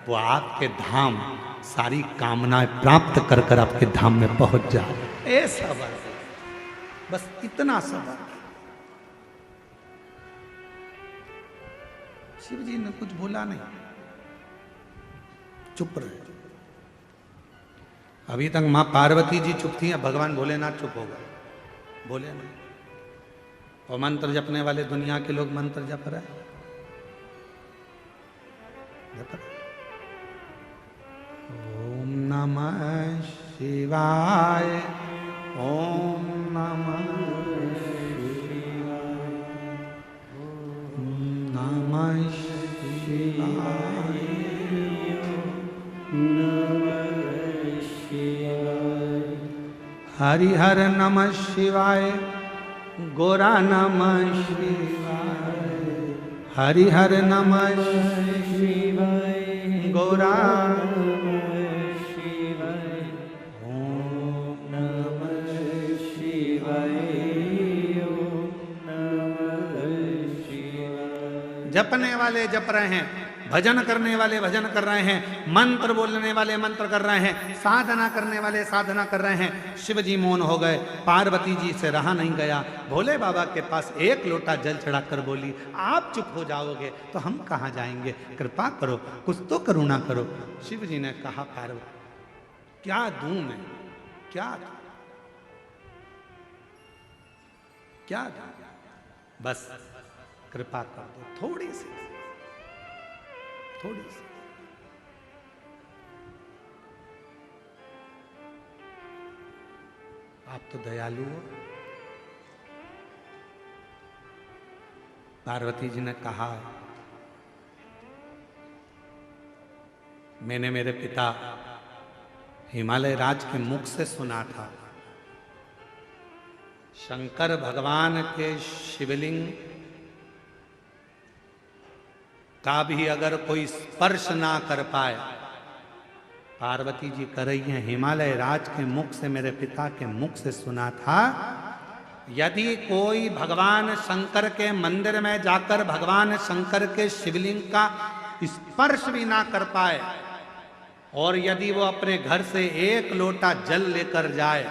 वो आपके धाम सारी कामनाएं प्राप्त कर कर आपके धाम में पहुंच जाए। ऐसा बस इतना सबर। शिव जी ने कुछ बोला नहीं, चुप रहे। अभी तक मां पार्वती जी चुप थी, अब भगवान भोलेनाथ चुप हो गए, बोले नहीं। और मंत्र जपने वाले दुनिया के लोग मंत्र जप रहे, ओम नमः शिवाय, ओम नमः शिवाय, ओम नमः शिवाय, नमः शिवाय, हरिहर नमः शिवाय, गोरा नमः शिवाय, हरिहर नमः शिवाय, गोरा नमः शिवाय, ओम नमः शिवाय, ओम नमः शिवाय। जपने वाले जप रहे हैं, भजन करने वाले भजन कर रहे हैं, मंत्र बोलने वाले मंत्र कर रहे हैं, साधना करने वाले साधना कर रहे हैं। शिव जी मौन हो गए, पार्वती जी से रहा नहीं गया, भोले बाबा के पास एक लोटा जल चढ़ाकर बोली, आप चुप हो जाओगे तो हम कहाँ जाएंगे, कृपा करो, कुछ तो करुणा करो। शिव जी ने कहा, पार्वती क्या दूं मैं, क्या दूं, क्या दूं, बस कृपा कर दो, थोड़ी सी, थोड़ी सी। आप तो दयालु हो। पार्वती जी ने कहा, मैंने मेरे पिता हिमालय राज के मुख से सुना था, शंकर भगवान के शिवलिंग का भी अगर कोई स्पर्श ना कर पाए, पार्वती जी कर रही हैं, हिमालय राज के मुख से, मेरे पिता के मुख से सुना था, यदि कोई भगवान शंकर के मंदिर में जाकर भगवान शंकर के शिवलिंग का स्पर्श भी ना कर पाए, और यदि वो अपने घर से एक लोटा जल लेकर जाए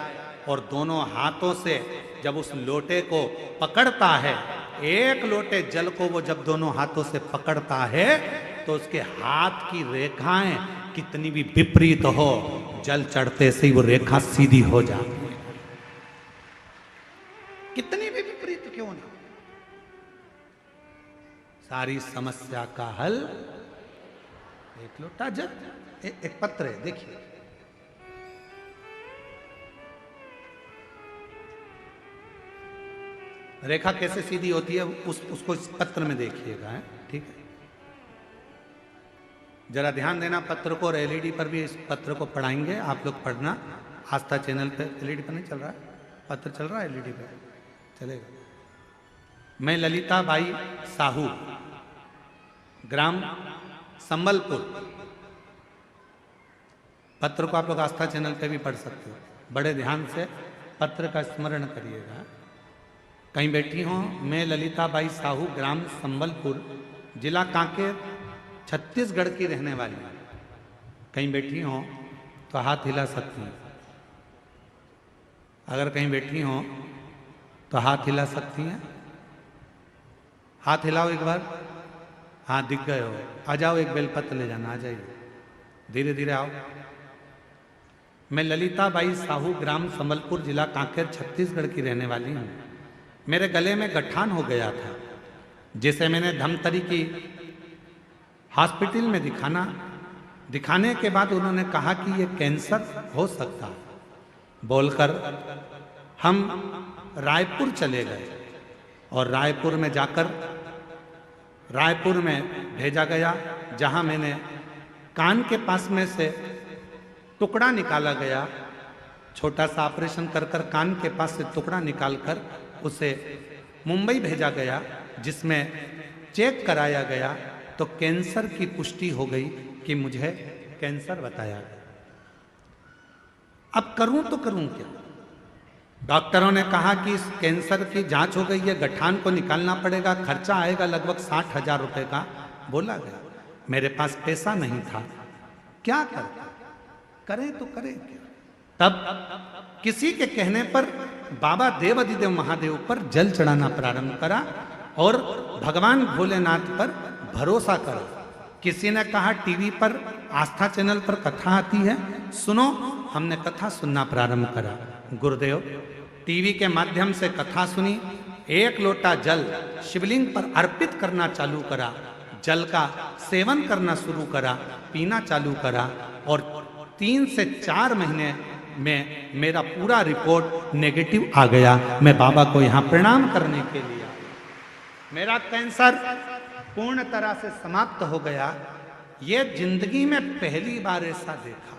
और दोनों हाथों से जब उस लोटे को पकड़ता है, एक लोटे जल को वो जब दोनों हाथों से पकड़ता है, तो उसके हाथ की रेखाएं कितनी भी विपरीत हो, जल चढ़ते से ही वो रेखा सीधी हो जाती है। कितनी भी विपरीत क्यों ना, सारी समस्या का हल एक लोटा जल। एक पत्र है, देखिए, रेखा कैसे सीधी होती है उसको इस पत्र में देखिएगा, है ठीक है। जरा ध्यान देना पत्र को, और एलईडी पर भी इस पत्र को पढ़ाएंगे, आप लोग पढ़ना। आस्था चैनल पे एलईडी पर नहीं चल रहा है, पत्र चल रहा है, एलईडी पे चलेगा। मैं ललिता बाई साहू, ग्राम संबलपुर। पत्र को आप लोग आस्था चैनल पे भी पढ़ सकते हो, बड़े ध्यान से पत्र का स्मरण करिएगा। कहीं बैठी हो, मैं ललिता बाई साहू, ग्राम संबलपुर, जिला कांकेर, छत्तीसगढ़ की रहने वाली। कहीं बैठी हो तो हाथ हिला सकती हैं, अगर कहीं बैठी हो तो हाथ हिला सकती हैं। हाथ हिलाओ एक बार, हाँ दिख गए हो, आ जाओ, एक बेलपत्र ले जाना, आ जाइए, धीरे धीरे आओ। मैं ललिता बाई साहू, ग्राम संबलपुर, जिला कांकेर, छत्तीसगढ़ की रहने वाली हूँ। मेरे गले में गठान हो गया था, जिसे मैंने धमतरी की हॉस्पिटल में दिखाने के बाद उन्होंने कहा कि ये कैंसर हो सकता है बोलकर हम रायपुर चले गए, और रायपुर में जाकर रायपुर में भेजा गया, जहां मैंने कान के पास में से टुकड़ा निकाला गया, छोटा सा ऑपरेशन कर कर कान के पास से टुकड़ा निकालकर उसे मुंबई भेजा गया, जिसमें चेक कराया गया तो कैंसर की पुष्टि हो गई कि मुझे कैंसर बताया गया। अब करूं तो करूं क्या? डॉक्टरों ने कहा कि इस कैंसर की जांच हो गई है, गठान को निकालना पड़ेगा, खर्चा आएगा लगभग 60,000 रुपए का बोला गया। मेरे पास पैसा नहीं था, क्या करें तो करें क्या? तब किसी के कहने पर बाबा देवाधिदेव महादेव पर जल चढ़ाना प्रारंभ करा और भगवान भोलेनाथ पर भरोसा करा। किसी ने कहा टीवी पर आस्था चैनल पर कथा आती है, सुनो। हमने कथा सुनना प्रारंभ करा। गुरुदेव टीवी के माध्यम से कथा सुनी, एक लोटा जल शिवलिंग पर अर्पित करना चालू करा, जल का सेवन करना शुरू करा, पीना चालू करा, और 3 से 4 महीने में मेरा पूरा रिपोर्ट नेगेटिव आ गया। मैं बाबा को यहाँ प्रणाम करने के लिए, मेरा कैंसर पूर्ण तरह से समाप्त हो गया। ये जिंदगी में पहली बार ऐसा देखा।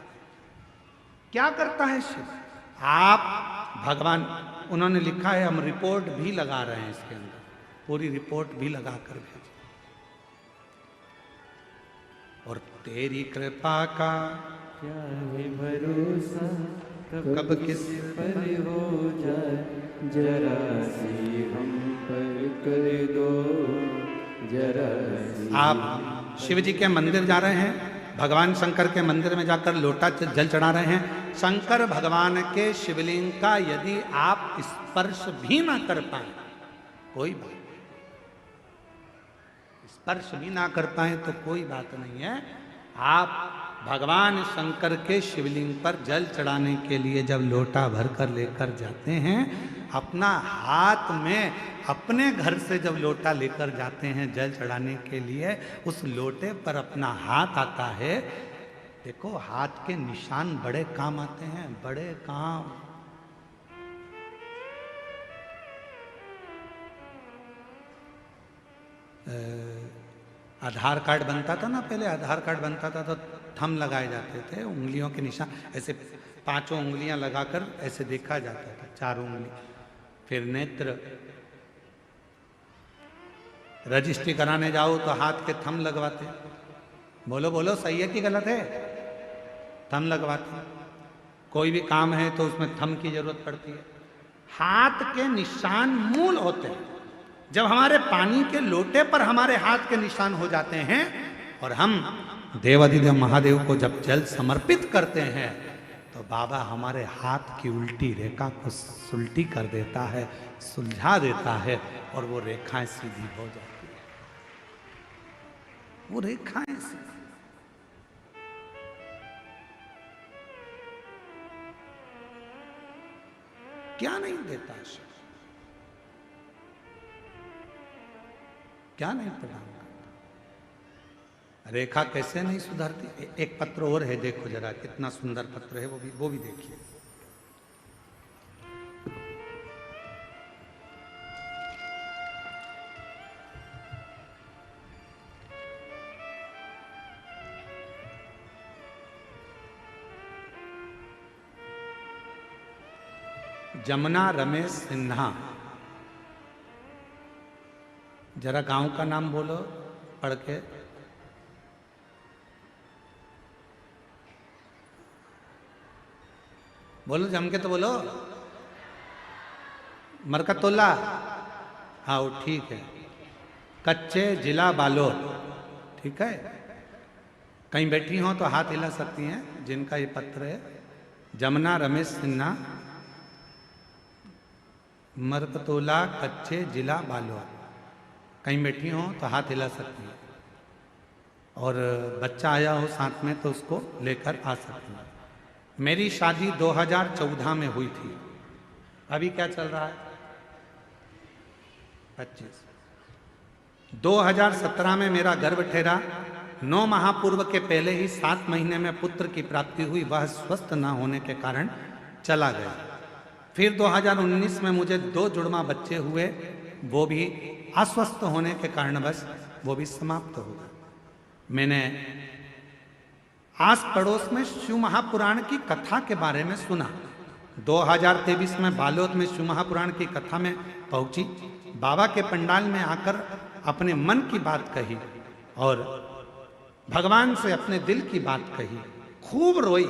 क्या करता है शिव? आप भगवान, उन्होंने लिखा है, हम रिपोर्ट भी लगा रहे हैं इसके अंदर, पूरी रिपोर्ट भी लगा कर भेजी। और तेरी कृपा का क्या है भरोसा, कब किस पर हो जाए, जरा सी हम पर कर दो, जरा सी। आप शिव जी के मंदिर जा रहे हैं, भगवान शंकर के मंदिर में जाकर लोटा जल चढ़ा रहे हैं। शंकर भगवान के शिवलिंग का यदि आप स्पर्श भी ना कर पाए, कोई बात, स्पर्श भी ना कर पाए तो कोई बात नहीं है। आप भगवान शंकर के शिवलिंग पर जल चढ़ाने के लिए जब लोटा भर कर लेकर जाते हैं, अपना हाथ में, अपने घर से जब लोटा लेकर जाते हैं जल चढ़ाने के लिए, उस लोटे पर अपना हाथ आता है। देखो हाथ के निशान बड़े काम आते हैं, बड़े काम। आधार कार्ड बनता था ना पहले, आधार कार्ड बनता था तो थंब लगाए जाते थे, उंगलियों के निशान ऐसे 5 उंगलियां लगाकर ऐसे देखा जाता था, 4 उंगली। फिर नेत्र, रजिस्ट्री कराने जाओ तो हाथ के थंब लगवाते। बोलो बोलो, सही है कि गलत है? थंब लगवाते हैं। कोई भी काम है तो उसमें थंब की जरूरत पड़ती है। हाथ के निशान मूल होते हैं। जब हमारे पानी के लोटे पर हमारे हाथ के निशान हो जाते हैं और हम देवाधिदेव महादेव को जब जल समर्पित करते हैं तो बाबा हमारे हाथ की उल्टी रेखा को सुलटी कर देता है, सुलझा देता है और वो रेखाएं सीधी हो जाती है। वो रेखाएं सीधी। क्या नहीं देता शिव, क्या नहीं प्रदान करता। रेखा कैसे नहीं सुधरती। एक पत्र और है, देखो जरा कितना सुंदर पत्र है, वो भी देखिए। जमुना रमेश सिन्हा, जरा गांव का नाम बोलो पढ़ के। बोलो जम के तो बोलो। मरकतुल्ला, हाँ वो ठीक है। कच्चे, जिला बालोद, ठीक है। कहीं बैठी हो तो हाथ हिला सकती हैं जिनका ये पत्र है। जमुना रमेश सिन्हा, मरकतोला, कच्चे, जिला बालोद। कहीं बैठी हो तो हाथ हिला सकती है और बच्चा आया हो साथ में तो उसको लेकर आ सकती है। मेरी शादी 2014 में हुई थी। अभी क्या चल रहा है? 25। 2017 में मेरा गर्भ ठहरा। 9 माह पूर्व के पहले ही 7 महीने में पुत्र की प्राप्ति हुई। वह स्वस्थ न होने के कारण चला गया। फिर 2019 में मुझे 2 जुड़वा बच्चे हुए, वो भी अस्वस्थ होने के कारणवश वो भी समाप्त हो गए। मैंने आस पड़ोस में शिव महापुराण की कथा के बारे में सुना। 2023 में बालोद में शिव महापुराण की कथा में पहुंची। बाबा के पंडाल में आकर अपने मन की बात कही और भगवान से अपने दिल की बात कही। खूब रोई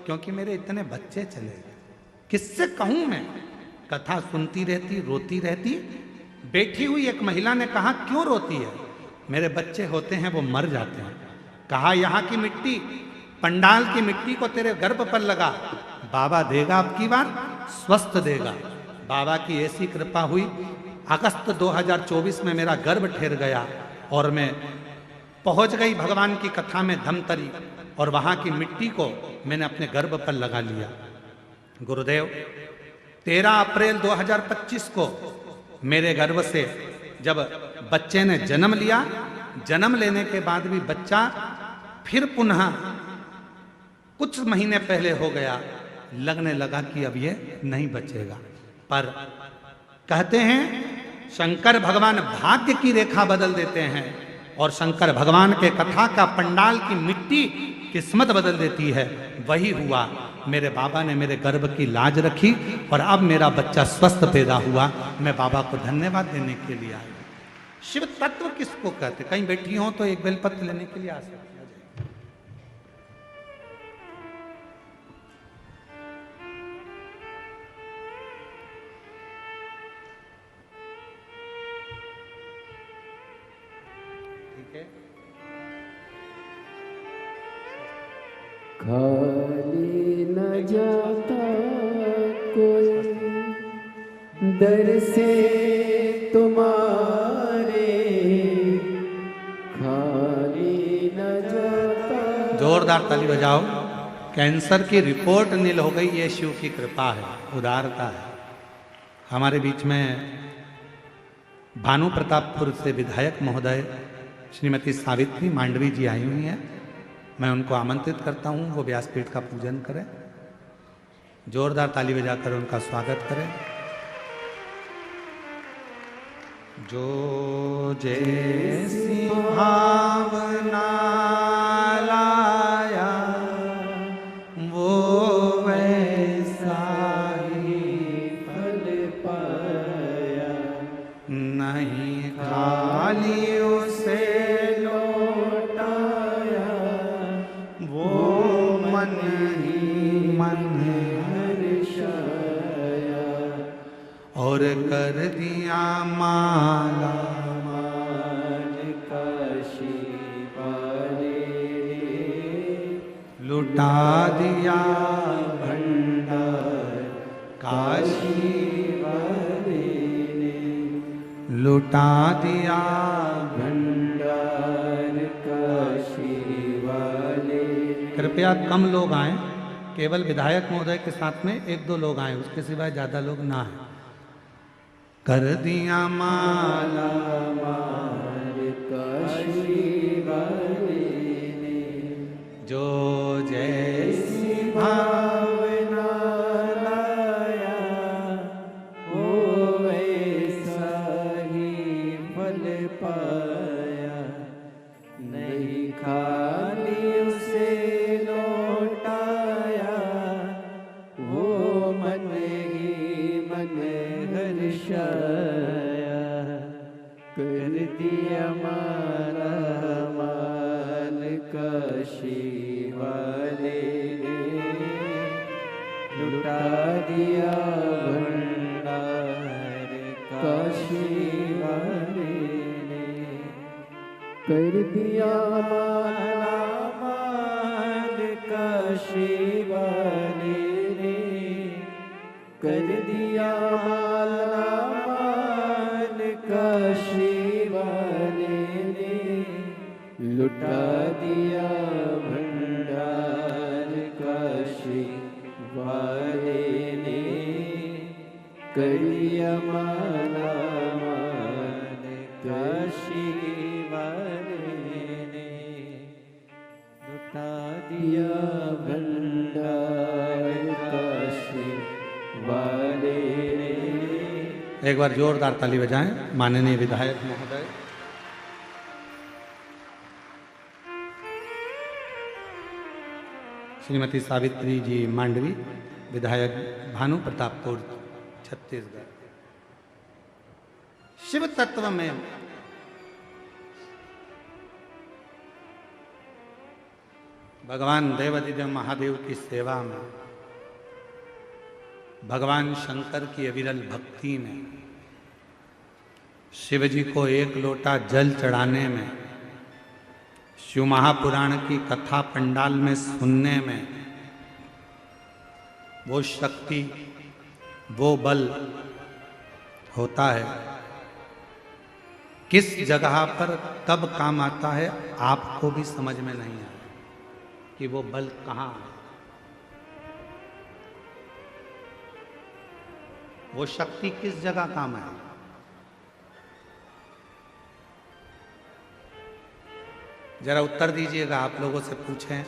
क्योंकि मेरे इतने बच्चे चले गए। किससे कहूं मैं? कथा सुनती रहती, रोती रहती। बैठी हुई एक महिला ने कहा, क्यों रोती है? मेरे बच्चे होते हैं वो मर जाते हैं। कहा, यहाँ की मिट्टी, पंडाल की मिट्टी को तेरे गर्भ पर लगा, बाबा देगा अब की बार, स्वस्थ देगा। बाबा की ऐसी कृपा हुई। अगस्त 2024 में मेरा गर्भ ठहर गया और मैं पहुंच गई भगवान की कथा में धमतरी और वहां की मिट्टी को मैंने अपने गर्भ पर लगा लिया। गुरुदेव, 13 अप्रैल 2025 को मेरे गर्भ से जब बच्चे ने जन्म लिया, जन्म लेने के बाद भी बच्चा फिर पुनः कुछ महीने पहले हो गया। लगने लगा कि अब ये नहीं बचेगा। पर कहते हैं शंकर भगवान भाग्य की रेखा बदल देते हैं और शंकर भगवान के कथा का पंडाल की मिट्टी किस्मत बदल देती है। वही हुआ। मेरे बाबा ने मेरे गर्भ की लाज रखी और अब मेरा बच्चा स्वस्थ पैदा हुआ। मैं बाबा को धन्यवाद देने के लिए आया। शिव तत्व किसको कहते? कहीं बैठी हो तो एक बेलपत्र लेने के लिए आ सकते हैं। ठीक है। खाली न जाता कोई दर से तुम्हारे, खाली न जाता। जोरदार ताली बजाओ। कैंसर की रिपोर्ट नील हो गई। ये शिव की कृपा है, उदारता है। हमारे बीच में भानु प्रतापपुर से विधायक महोदय श्रीमती सावित्री मांडवी जी आई हुई हैं। मैं उनको आमंत्रित करता हूं वो व्यासपीठ का पूजन करें। जोरदार ताली बजाकर उनका स्वागत करें। जो जैसी भावना लाया वो वैसा ही फल पाया, नहीं खाली उसे लौटाया वो मन और कर दिया माला मान काशी वाले लुटा दिया भंडार काशी वाले ने लुटा दिया। भंडार काशी वाले कृपया कम लोग आए, केवल विधायक महोदय के साथ में 1-2 लोग आए, उसके सिवाय ज्यादा लोग ना आए। कर दिया माला मार काशी वाले ने जो जैसी भावना लाया वो वैसा ही फल पाया। नहीं खाली उसे लौटाया वो मन ही मन हर्षाया। कर दिया मारा माल काशी वाले ने लुटा दिया भंडार काशी वाले ने। कर दिया माला माल काशी वाले ने कर दिया माला माल काशी वाले ने लुटा दिया भंडार काशी वाले ने कर दिया माला माल काशी वाले ने लुटा दिया भंडार काशी वाले ने। एक बार जोरदार ताली बजाएं माननीय विधायक महोदय। श्रीमती सावित्री जी मांडवी, विधायक भानु प्रतापपुर छत्तीसगढ़। शिव तत्व में भगवान देवाधिदेव महादेव की सेवा में, भगवान शंकर की अविरल भक्ति में, शिव जी को 1 लोटा जल चढ़ाने में, शिव महापुराण की कथा पंडाल में सुनने में, वो शक्ति, वो बल होता है। किस जगह पर कब काम आता है आपको भी समझ में नहीं आता कि वो बल कहाँ है, वो शक्ति किस जगह काम है। जरा उत्तर दीजिएगा, आप लोगों से पूछें,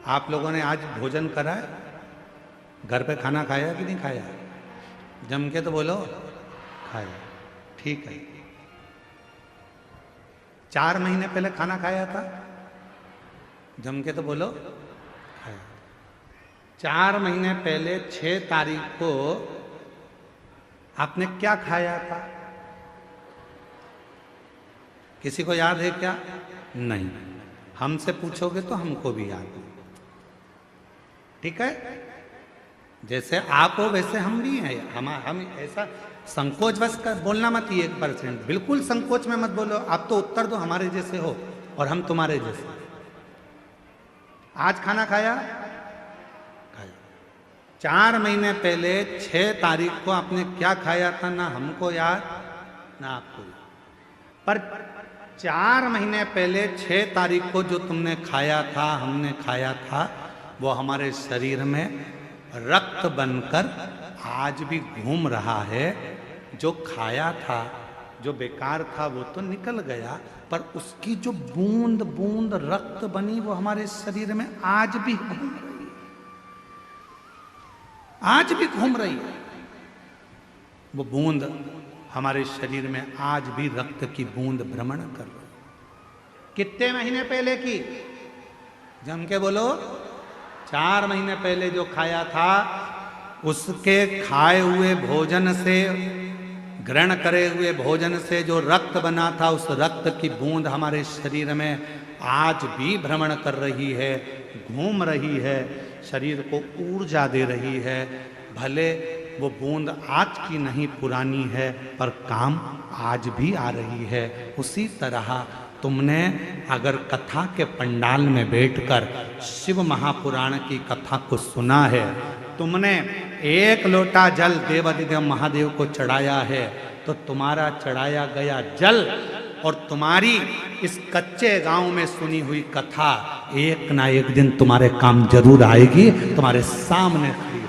आप लोगों ने आज भोजन करा है? घर पे खाना खाया कि नहीं खाया? जम के तो बोलो खाया। ठीक है। 4 महीने पहले खाना खाया था? जम के तो बोलो खाया। 4 महीने पहले 6 तारीख को आपने क्या खाया था? किसी को याद है क्या? नहीं। हमसे पूछोगे तो हमको भी याद नहीं। ठीक है, जैसे आप हो वैसे हम भी हैं। हम ऐसा संकोच बस कर बोलना मत ही 1%, बिल्कुल संकोच में मत बोलो। आप तो उत्तर दो हमारे जैसे हो और हम तुम्हारे जैसे। आज खाना खाया? खाया। 4 महीने पहले 6 तारीख को आपने क्या खाया था? ना हमको याद ना आपको याद। पर 4 महीने पहले 6 तारीख को जो तुमने खाया था, हमने खाया था, वो हमारे शरीर में रक्त बनकर आज भी घूम रहा है। जो खाया था, जो बेकार था, वो तो निकल गया, पर उसकी जो बूंद बूंद रक्त बनी वो हमारे शरीर में आज भी घूम रही है। आज भी घूम रही है वो बूंद हमारे शरीर में। आज भी रक्त की बूंद भ्रमण कर रही है। कितने महीने पहले की? जम के बोलो। 4 महीने पहले जो खाया था, उसके खाए हुए भोजन से, ग्रहण करे हुए भोजन से जो रक्त बना था, उस रक्त की बूंद हमारे शरीर में आज भी भ्रमण कर रही है, घूम रही है, शरीर को ऊर्जा दे रही है। भले वो बूंद आज की नहीं पुरानी है, पर काम आज भी आ रही है। उसी तरह तुमने अगर कथा के पंडाल में बैठकर शिव महापुराण की कथा को सुना है, तुमने एक लोटा जल देवाधिदेव महादेव को चढ़ाया है, तो तुम्हारा चढ़ाया गया जल और तुम्हारी इस कच्चे गांव में सुनी हुई कथा एक ना एक दिन तुम्हारे काम जरूर आएगी, तुम्हारे सामने खड़ी होगी।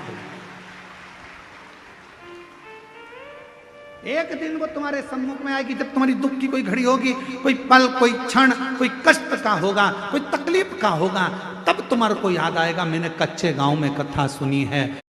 एक दिन वो तुम्हारे सम्मुख में आएगी, जब तुम्हारी दुख की कोई घड़ी होगी, कोई पल, कोई क्षण, कोई कष्ट का होगा, कोई तकलीफ का होगा, तब तुम्हारे को याद आएगा मैंने कच्चे गांव में कथा सुनी है।